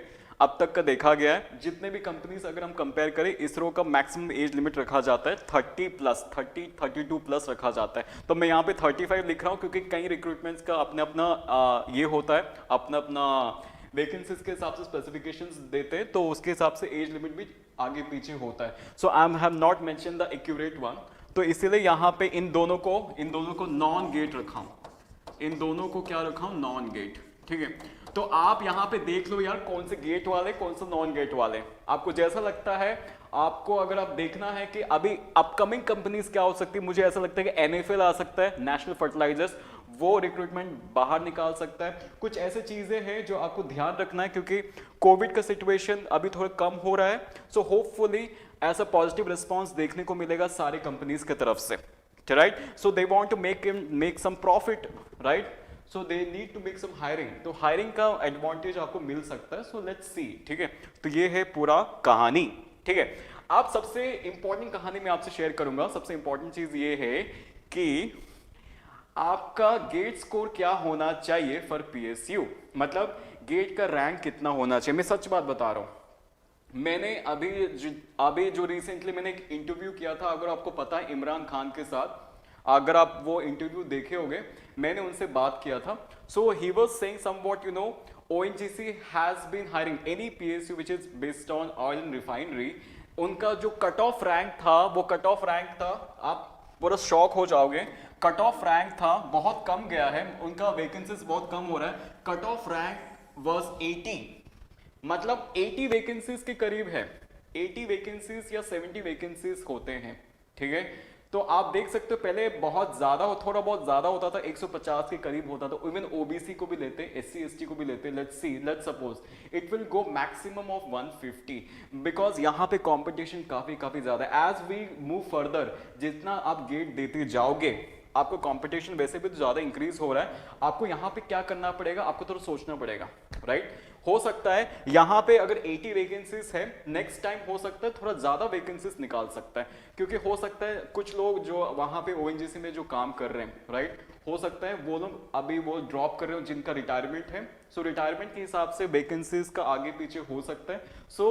अब तक का देखा गया है। जितने भी कंपनीज अगर हम कंपेयर करें, इसरो का मैक्सिमम एज लिमिट रखा जाता है 32 प्लस रखा जाता है। तो मैं यहाँ पे 35 लिख रहा हूँ, क्योंकि कई रिक्रूटमेंट्स का अपना अपना ये होता है, अपना अपना वैकेंसीज के हिसाब से स्पेसिफिकेशंस देते हैं, तो उसके हिसाब से एज लिमिट भी आगे पीछे होता है। So I have not mention the accurate one, तो इसीलिए यहाँ पे इन दोनों को नॉन गेट रखा हूं, इन दोनों को क्या रखा हूं, नॉन गेट, ठीक है। तो आप यहाँ पे देख लो यार, कौन से गेट वाले, कौन से नॉन गेट वाले, आपको जैसा लगता है। आपको अगर आप देखना है कि अभी अपकमिंग कंपनीज क्या हो सकती है, मुझे ऐसा लगता है कि NFL आ सकता है, नेशनल फर्टिलाइजर्स, वो रिक्रूटमेंट बाहर निकाल सकता है। कुछ ऐसे चीजें हैं जो आपको ध्यान रखना है, क्योंकि कोविड का सिचुएशन अभी थोड़ा कम हो रहा है। सो होपफुली ऐसा पॉजिटिव रिस्पॉन्स देखने को मिलेगा सारे कंपनीज की तरफ से, right. So they want to make some profit, right, so they need to make some hiring, तो हायरिंग का एडवांटेज आपको मिल सकता है। सो लेट्स सी, ठीक है। तो ये है पूरा कहानी, ठीक है। आप सबसे इंपॉर्टेंट कहानी मैं आपसे शेयर करूंगा। सबसे इंपॉर्टेंट चीज ये है कि आपका गेट स्कोर क्या होना चाहिए फॉर PSU, मतलब गेट का रैंक कितना होना चाहिए। मैं सच बात बता रहा हूं, मैंने अभी जो रिसेंटली मैंने एक इंटरव्यू किया था, अगर आपको पता है, इमरान खान के साथ, अगर आप वो इंटरव्यू देखे होंगे, मैंने उनसे बात किया था। So he was saying somewhat, you know, ONGC has been hiring any PSU which is based on oil and refinery. उनका जो कट ऑफ रैंक था, वो कट ऑफ रैंक था, आप पूरा शॉक हो जाओगे, कट ऑफ रैंक था बहुत कम गया है, उनका वैकेंसीज बहुत कम हो रहा है। कट ऑफ रैंक वाज 80, मतलब 80 वैकेंसीज के करीब है, 80 वैकेंसीज या 70 वैकेंसीज होते हैं, ठीक है। तो आप देख सकते हो पहले बहुत ज्यादा थोड़ा बहुत ज्यादा होता था, 150 के करीब होता था, इवन ओबीसी को भी लेते, एससी एसटी को भी लेते, let's suppose it will go maximum of 150, because यहाँ पे कंपटीशन काफी काफी ज्यादा है। एज वी मूव फर्दर, जितना आप गेट देते जाओगे आपको कंपटीशन वैसे भी तो ज्यादा इंक्रीज हो रहा है, आपको यहाँ पे क्या करना पड़ेगा, आपको थोड़ा सोचना पड़ेगा, राइट। हो सकता है यहाँ पे अगर 80 वैकेंसीज है, नेक्स्ट टाइम हो सकता है थोड़ा ज्यादा वैकेंसीज निकाल सकता है, क्योंकि हो सकता है कुछ लोग जो वहां पे ओएनजीसी में जो काम कर रहे हैं, राइट, हो सकता है वो लोग अभी वो ड्रॉप कर रहे हो जिनका रिटायरमेंट है, सो रिटायरमेंट के हिसाब से वैकेंसीज का आगे पीछे हो सकता है। So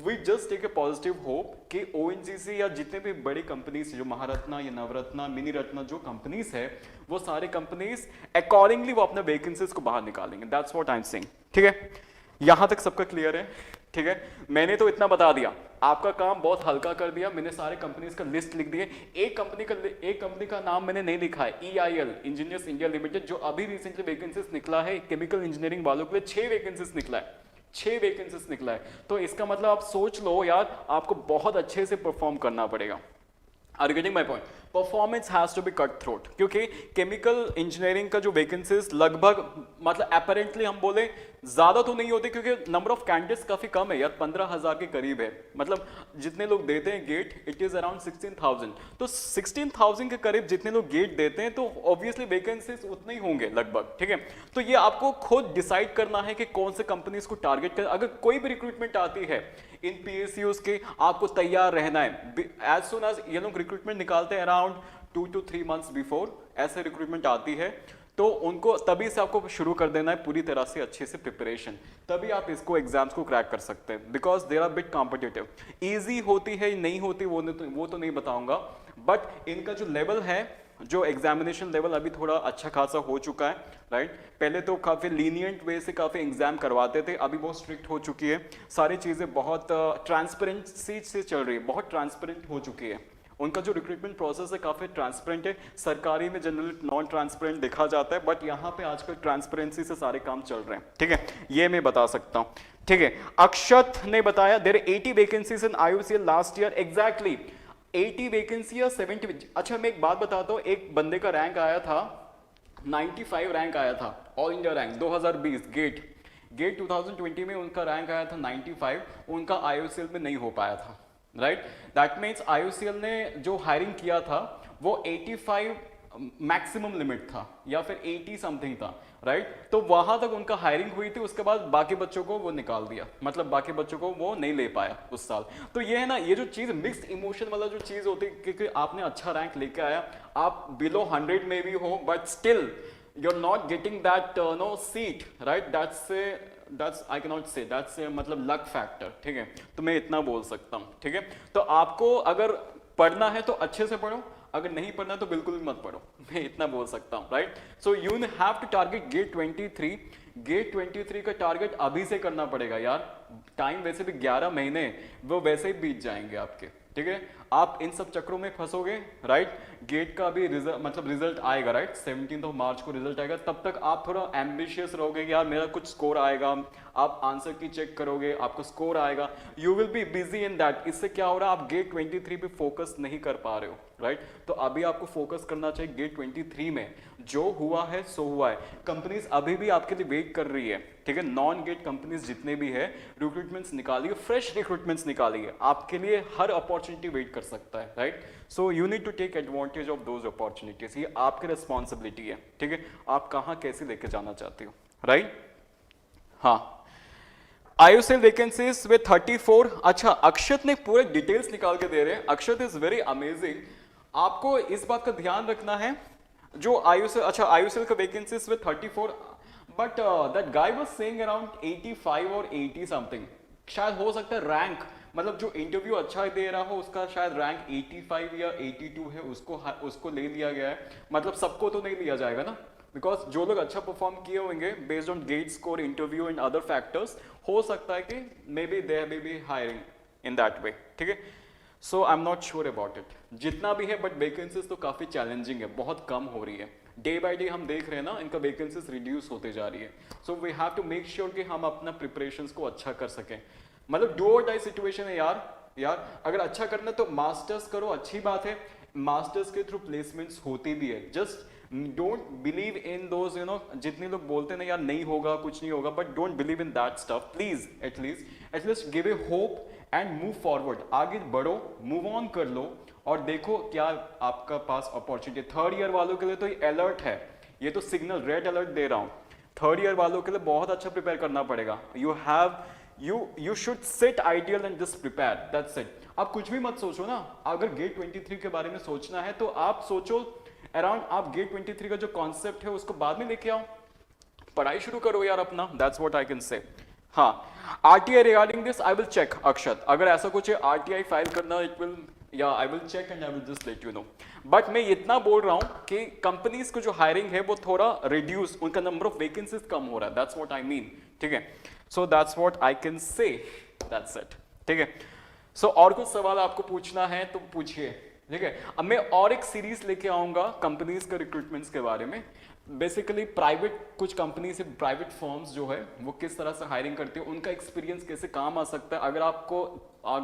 we just take a positive hope कि ओएनजीसी या जितने भी बड़ी कंपनीज जो महारत्ना या नवरत्ना मिनी रत्ना जो कंपनीज है, वो सारे कंपनीज अकॉर्डिंगली वो अपने वैकेंसीज को बाहर निकालेंगे। That's what I am saying, ठीक है। यहां तक सबका क्लियर है, ठीक है। मैंने तो इतना बता दिया, आपका काम बहुत हल्का कर दिया, मैंने सारे कंपनीज का लिस्ट लिख दिए। एक कंपनी का नाम मैंने नहीं लिखा है, EIL इंजीनियर्स इंडिया लिमिटेड, जो अभी रिसेंटली वैकेंसीज निकला है केमिकल इंजीनियरिंग वालों के लिए, 6 वैकेंसीज निकला है, 6 वैकेंसीज निकला है। तो इसका मतलब आप सोच लो यार, आपको बहुत अच्छे से परफॉर्म करना पड़ेगा। Are you getting my point? Performance has to be cut throat, क्योंकि केमिकल इंजीनियरिंग का जो वैकेंसीज लगभग मतलब अपेरेंटली हम बोले ज्यादा तो नहीं होते, क्योंकि नंबर ऑफ कैंडिडेट्स काफी कम है यार, 15,000 के करीब है, मतलब जितने लोग देते हैं गेट इट इज अराउंड 16,000, तो 16,000 के करीब जितने लोग गेट देते हैं तो ऑब्वियसली वैकेंसीज उतने ही होंगे लगभग, ठीक है। तो ये आपको खुद डिसाइड करना है कि कौन से कंपनीज को टारगेट कर, अगर कोई भी रिक्रूटमेंट आती है इन PSUs के, आपको तैयार रहना है। एज सुन एज ये लोग रिक्रूटमेंट निकालते हैं अराउंड 2 to 3 months बिफोर, ऐसे रिक्रूटमेंट आती है, तो उनको तभी से आपको शुरू कर देना है पूरी तरह से अच्छे से प्रिपरेशन, तभी आप इसको एग्जाम्स को क्रैक कर सकते हैं, because there are bit competitive. Easy होती है नहीं होती वो तो नहीं बताऊंगा, बट इनका जो लेवल है, जो एग्जामिनेशन लेवल अभी थोड़ा अच्छा खासा हो चुका है, राइट। पहले तो काफी लीनियंट वे से काफी एग्जाम करवाते थे, अभी बहुत स्ट्रिक्ट हो चुकी है, सारी चीजें बहुत ट्रांसपेरेंसी से चल रही है, बहुत ट्रांसपेरेंट हो चुकी है। उनका जो रिक्रूटमेंट प्रोसेस है काफी ट्रांसपेरेंट है, सरकारी में जनरली नॉन ट्रांसपेरेंट देखा जाता है, बट यहाँ पे आजकल ट्रांसपेरेंसी से सारे काम चल रहे हैं, ठीक है, ये मैं बता सकता हूँ, ठीक है। अक्षत ने बताया there 80 vacancies in IOCL last year, exactly 80 vacancy या 70। अच्छा मैं एक बात बताता हूँ, एक बंदे का रैंक आया था 95 रैंक आया था, ऑल इंडिया रैंक 2020 गेट 2020 में उनका रैंक आया था 95, उनका IOCL में नहीं हो पाया था, राइट। दैट मीन्स IOCL ने जो हायरिंग किया था वो 85 मैक्सिमम लिमिट था या फिर 80 समथिंग था, राइट। तो वहां तक उनका हायरिंग हुई थी, उसके बाद बाकी बच्चों को वो निकाल दिया, मतलब बाकी बच्चों को वो नहीं ले पाया उस साल। तो ये है ना, ये जो चीज मिक्स्ड इमोशन वाला जो चीज होती है, क्योंकि आपने अच्छा रैंक लेके आया, आप बिलो 100 में भी हो, but still you are not getting that no seat, right. That's I can not say that's मतलब लक फैक्टर, ठीक है। तो मैं इतना बोल सकता हूँ, ठीक है। तो आपको अगर पढ़ना है तो अच्छे से पढ़ो, अगर नहीं पढ़ना तो बिल्कुल भी मत पढ़ो, मैं इतना बोल सकता हूँ, right. So you have to target GATE 23, GATE 23 का टारगेट अभी से करना पड़ेगा यार, टाइम वैसे भी 11 महीने वो वैसे ही बीत जाएंगे आपके, ठीक है। आप इन सब चक्रों में फंसोगे, राइट। गेट का भी रिजल्ट आएगा, राइट, 17 मार्च को रिजल्ट आएगा, तब तक आप थोड़ा एम्बिशियस रहोगे कि यार मेरा कुछ स्कोर आएगा, आप आंसर की चेक करोगे, आपको स्कोर आएगा, you will be busy in that. इससे क्या हो रहा है, आप गेट 23 पे फोकस नहीं कर पा रहे हो, राइट। तो अभी आपको फोकस करना चाहिए गेट 23 में, जो हुआ है सो हुआ है। कंपनीज अभी भी आपके लिए वेट कर रही है, ठीक है। नॉन गेट कंपनीज जितने भी है रिक्रूटमेंट्स निकालिए, फ्रेश रिक्रूटमेंट्स निकालिए, आपके लिए हर अपॉर्चुनिटी वेट कर सकता है, right. So you need to take advantage of those opportunities, ये आपकी रिस्पॉन्सिबिलिटी है, ठीक है। आप कहाँ कैसे लेके जाना चाहते हो, राइट। हाँ, IOCL वैकेंसीज विद 34। अच्छा, अक्षत ने पूरे डिटेल्स निकाल के दे रहे हैं, अक्षत इज वेरी अमेजिंग। आपको इस बात का ध्यान रखना है, जो IOCL, अच्छा IOCL का vacancies with 34, but that guy was saying around 85 और 80 समथिंग, शायद हो सकता है रैंक, मतलब जो इंटरव्यू अच्छा दे रहा हो उसका शायद रैंक 85 या 82 है, उसको ले लिया गया है, मतलब सबको तो नहीं लिया जाएगा ना, बिकॉज जो लोग अच्छा परफॉर्म किए होंगे based on GATE score, interview and other factors, हो सकता है कि may be they may be hiring in that way, ठीक है। So I am not sure about it, जितना भी है, बट वैकेंसीज तो काफी चैलेंजिंग है, बहुत कम हो रही है, डे बाय डे हम देख रहे हैं ना, इनका वैकेंसीज रिड्यूस होते जा रही है। So we have to make sure कि हम अपना प्रिपरेशंस को अच्छा कर सकें, मतलब डू और डाई सिचुएशन है यार, अगर अच्छा करना है तो मास्टर्स करो, अच्छी बात है, मास्टर्स के थ्रू प्लेसमेंट्स होती भी है, just don't believe in those जितने लोग बोलते ना यार नहीं होगा कुछ नहीं होगा, but don't believe in that stuff please, at least give a hope and move forward, आगे बढ़ो, मूव ऑन कर लो और देखो क्या आपका पास अपॉर्चुनिटी। थर्ड ईयर वालों के लिए तो ये अलर्ट है, ये तो सिग्नल रेड अलर्ट दे रहा हूं, थर्ड ईयर वालों के लिए बहुत अच्छा प्रिपेयर करना पड़ेगा। You should seat ideal and just prepare, that's it. आप कुछ भी मत सोचो ना, अगर गेट 23 के बारे में सोचना है तो आप सोचो अराउंड, आप गेट 23 का जो कॉन्सेप्ट है उसको बाद में लेके आओ, पढ़ाई शुरू करो यार अपना, that's what I can say. हाँ, RTI regarding this I will check Akshat, अगर ऐसा कुछ है आरटीआई फाइल करना, इट विल या I will check and I will just let you know. But मैं इतना बोल रहा हूं कि कंपनीज को जो हायरिंग है वो थोड़ा रिड्यूस, उनका नंबर ऑफ वैकेंसीज कम हो रहा है, दैट्स व्हाट आई मीन, ठीक है। So that's what I can से, दैट्स इट, ठीक है। सो और कुछ सवाल आपको पूछना है तो पूछिए, ठीक है। अब मैं और एक सीरीज लेके आऊंगा कंपनीज के रिक्रूटमेंट्स के बारे में, बेसिकली प्राइवेट कुछ कंपनी से प्राइवेट फर्म्स जो है वो किस तरह से हायरिंग करती है, उनका एक्सपीरियंस कैसे काम आ सकता है। अगर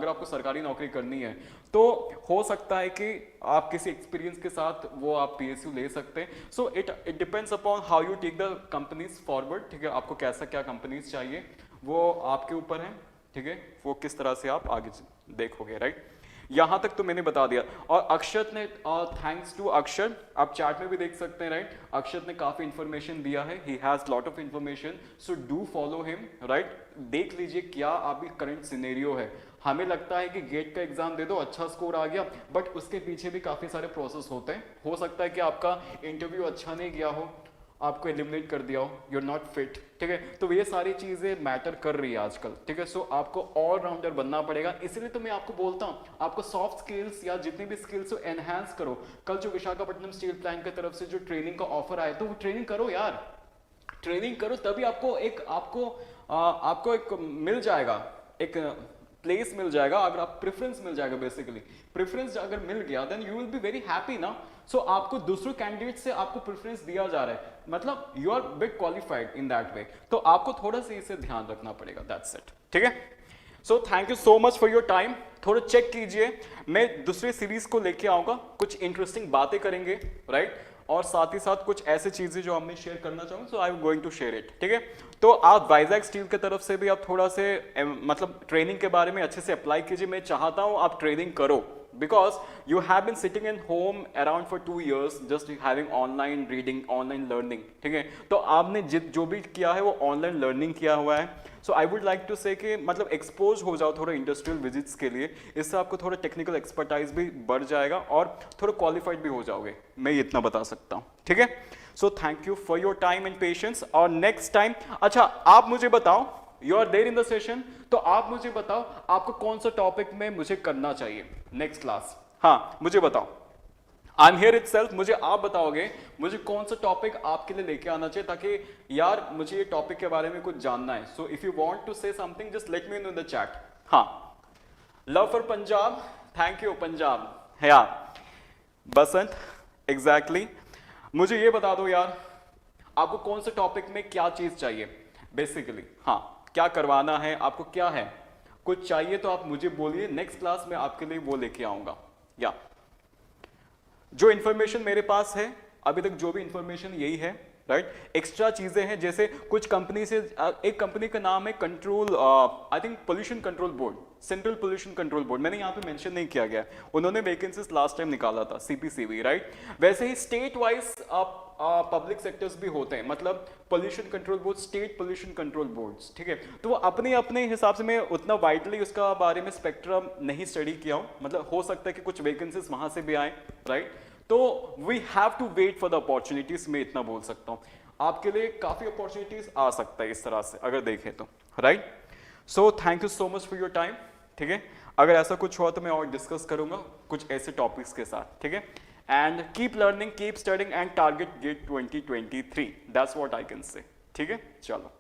आपको सरकारी नौकरी करनी है तो हो सकता है कि आप किसी एक्सपीरियंस के साथ वो आप पीएसयू ले सकते हैं। So it depends upon how you take the companies forward, ठीक है। आपको कैसा क्या कंपनीज चाहिए वो आपके ऊपर है, ठीक है, वो किस तरह से आप आगे देखोगे, राइट। यहां तक तो मैंने बता दिया। और अक्षत ने, थैंक्स टू अक्षत, आप चार्ट में भी देख सकते हैं, राइट। अक्षत ने काफी इंफॉर्मेशन दिया है, he has lot of information, so do follow him, right. देख लीजिए क्या अभी करंट सिनेरियो है। हमें लगता है कि गेट का एग्जाम दे दो, अच्छा स्कोर आ गया, बट उसके पीछे भी काफी सारे प्रोसेस होते हैं। हो सकता है कि आपका इंटरव्यू अच्छा नहीं गया हो, आपको एलिमिनेट कर दिया हो, यू आर नॉट फिट, ठीक है। तो ये सारी चीजें मैटर कर रही है आजकल, ठीक है। सो आपको ऑलराउंडर बनना पड़ेगा, इसलिए तो मैं आपको बोलता हूं आपको सॉफ्ट स्किल्स या जितनी भी स्किल्स हो एनहांस करो। कल जो विशाखापट्टनम स्टील प्लांट की तरफ से जो ट्रेनिंग का ऑफर आया तो वो ट्रेनिंग करो यार, ट्रेनिंग करो, तभी आपको एक मिल जाएगा, एक प्लेस मिल जाएगा, अगर आप प्रेफरेंस मिल जाएगा, बेसिकली प्रेफरेंस अगर मिल गया then you will be very happy ना। सो आपको दूसरे कैंडिडेट से आपको प्रेफरेंस दिया जा रहा है, मतलब you are big qualified in that way, तो आपको थोड़ा सा इसे ध्यान रखना पड़ेगा, दैट्स इट, ठीक है। So thank you so much for your time, थोड़ा चेक कीजिए, मैं दूसरी सीरीज को लेके आऊंगा, कुछ इंटरेस्टिंग बातें करेंगे, राइट। और साथ ही साथ कुछ ऐसे चीजें जो मैं शेयर करना चाहूंगा, so I am going to share it, ठीक है। तो आप वाइजैक स्टील की तरफ से भी आप थोड़ा से मतलब ट्रेनिंग के बारे में अच्छे से अप्लाई कीजिए। मैं चाहता हूं आप ट्रेनिंग करो, because you have been sitting in home around for 2 years just having online reading, online learning, ठीक है। तो आपने जो भी किया है वो ऑनलाइन लर्निंग किया हुआ है। So I would like to से कि मतलब एक्सपोज हो जाओ थोड़ा इंडस्ट्रियल विजिट्स के लिए, इससे आपको थोड़ा टेक्निकल एक्सपर्टाइज भी बढ़ जाएगा और थोड़ा क्वालिफाइड भी हो जाओगे, मैं इतना बता सकता हूँ, ठीक है। So thank you for your time and patience. और नेक्स्ट टाइम, अच्छा आप मुझे बताओ, you are there in the session, तो आप मुझे बताओ आपको कौन सा टॉपिक में मुझे करना चाहिए नेक्स्ट क्लास, हाँ मुझे बताओ, आई एम हियर इटसेल्फ, मुझे आप बताओगे मुझे कौन सा टॉपिक आपके लिए लेके आना चाहिए, ताकि यार मुझे ये टॉपिक के बारे में कुछ जानना है। So if you want to say something just let me know in the chat. हाँ, love for Punjab, thank you Punjab, या बसंत, एग्जैक्टली। मुझे ये बता दो यार आपको कौन से टॉपिक में क्या चीज चाहिए बेसिकली, हाँ क्या करवाना है आपको, क्या है कुछ चाहिए तो आप मुझे बोलिए, नेक्स्ट क्लास में आपके लिए वो लेके आऊंगा। या जो इंफॉर्मेशन मेरे पास है अभी तक, जो भी इंफॉर्मेशन यही है, राइट। एक्स्ट्रा चीजें हैं, जैसे कुछ कंपनी से, एक कंपनी का नाम है control, I think pollution control board, central pollution control board, मैंने यहाँ पे मेंशन नहीं किया गया, उन्होंने वैकेंसीज लास्ट टाइम निकाला था, सीपीसीबी, राइट। वैसे ही स्टेट वाइज पब्लिक सेक्टर्स भी होते हैं, मतलब pollution control board, state pollution control boards, ठीक है। तो वो अपने अपने हिसाब से, मैं उतना वाइडली उसका बारे में स्पेक्ट्रम नहीं स्टडी किया हूँ, मतलब हो सकता है कि कुछ वैकेंसीज वहां से भी आए, राइट। तो we have to wait for the opportunities, मैं इतना बोल सकता हूँ, आपके लिए काफी अपॉर्चुनिटीज आ सकता है इस तरह से अगर देखें तो, right. So thank you so much for your time, ठीक है। अगर ऐसा कुछ हुआ तो मैं और डिस्कस करूंगा कुछ ऐसे टॉपिक्स के साथ, ठीक है। And keep learning, keep studying and target GATE 2023, that's what I can say, ठीक है। चलो।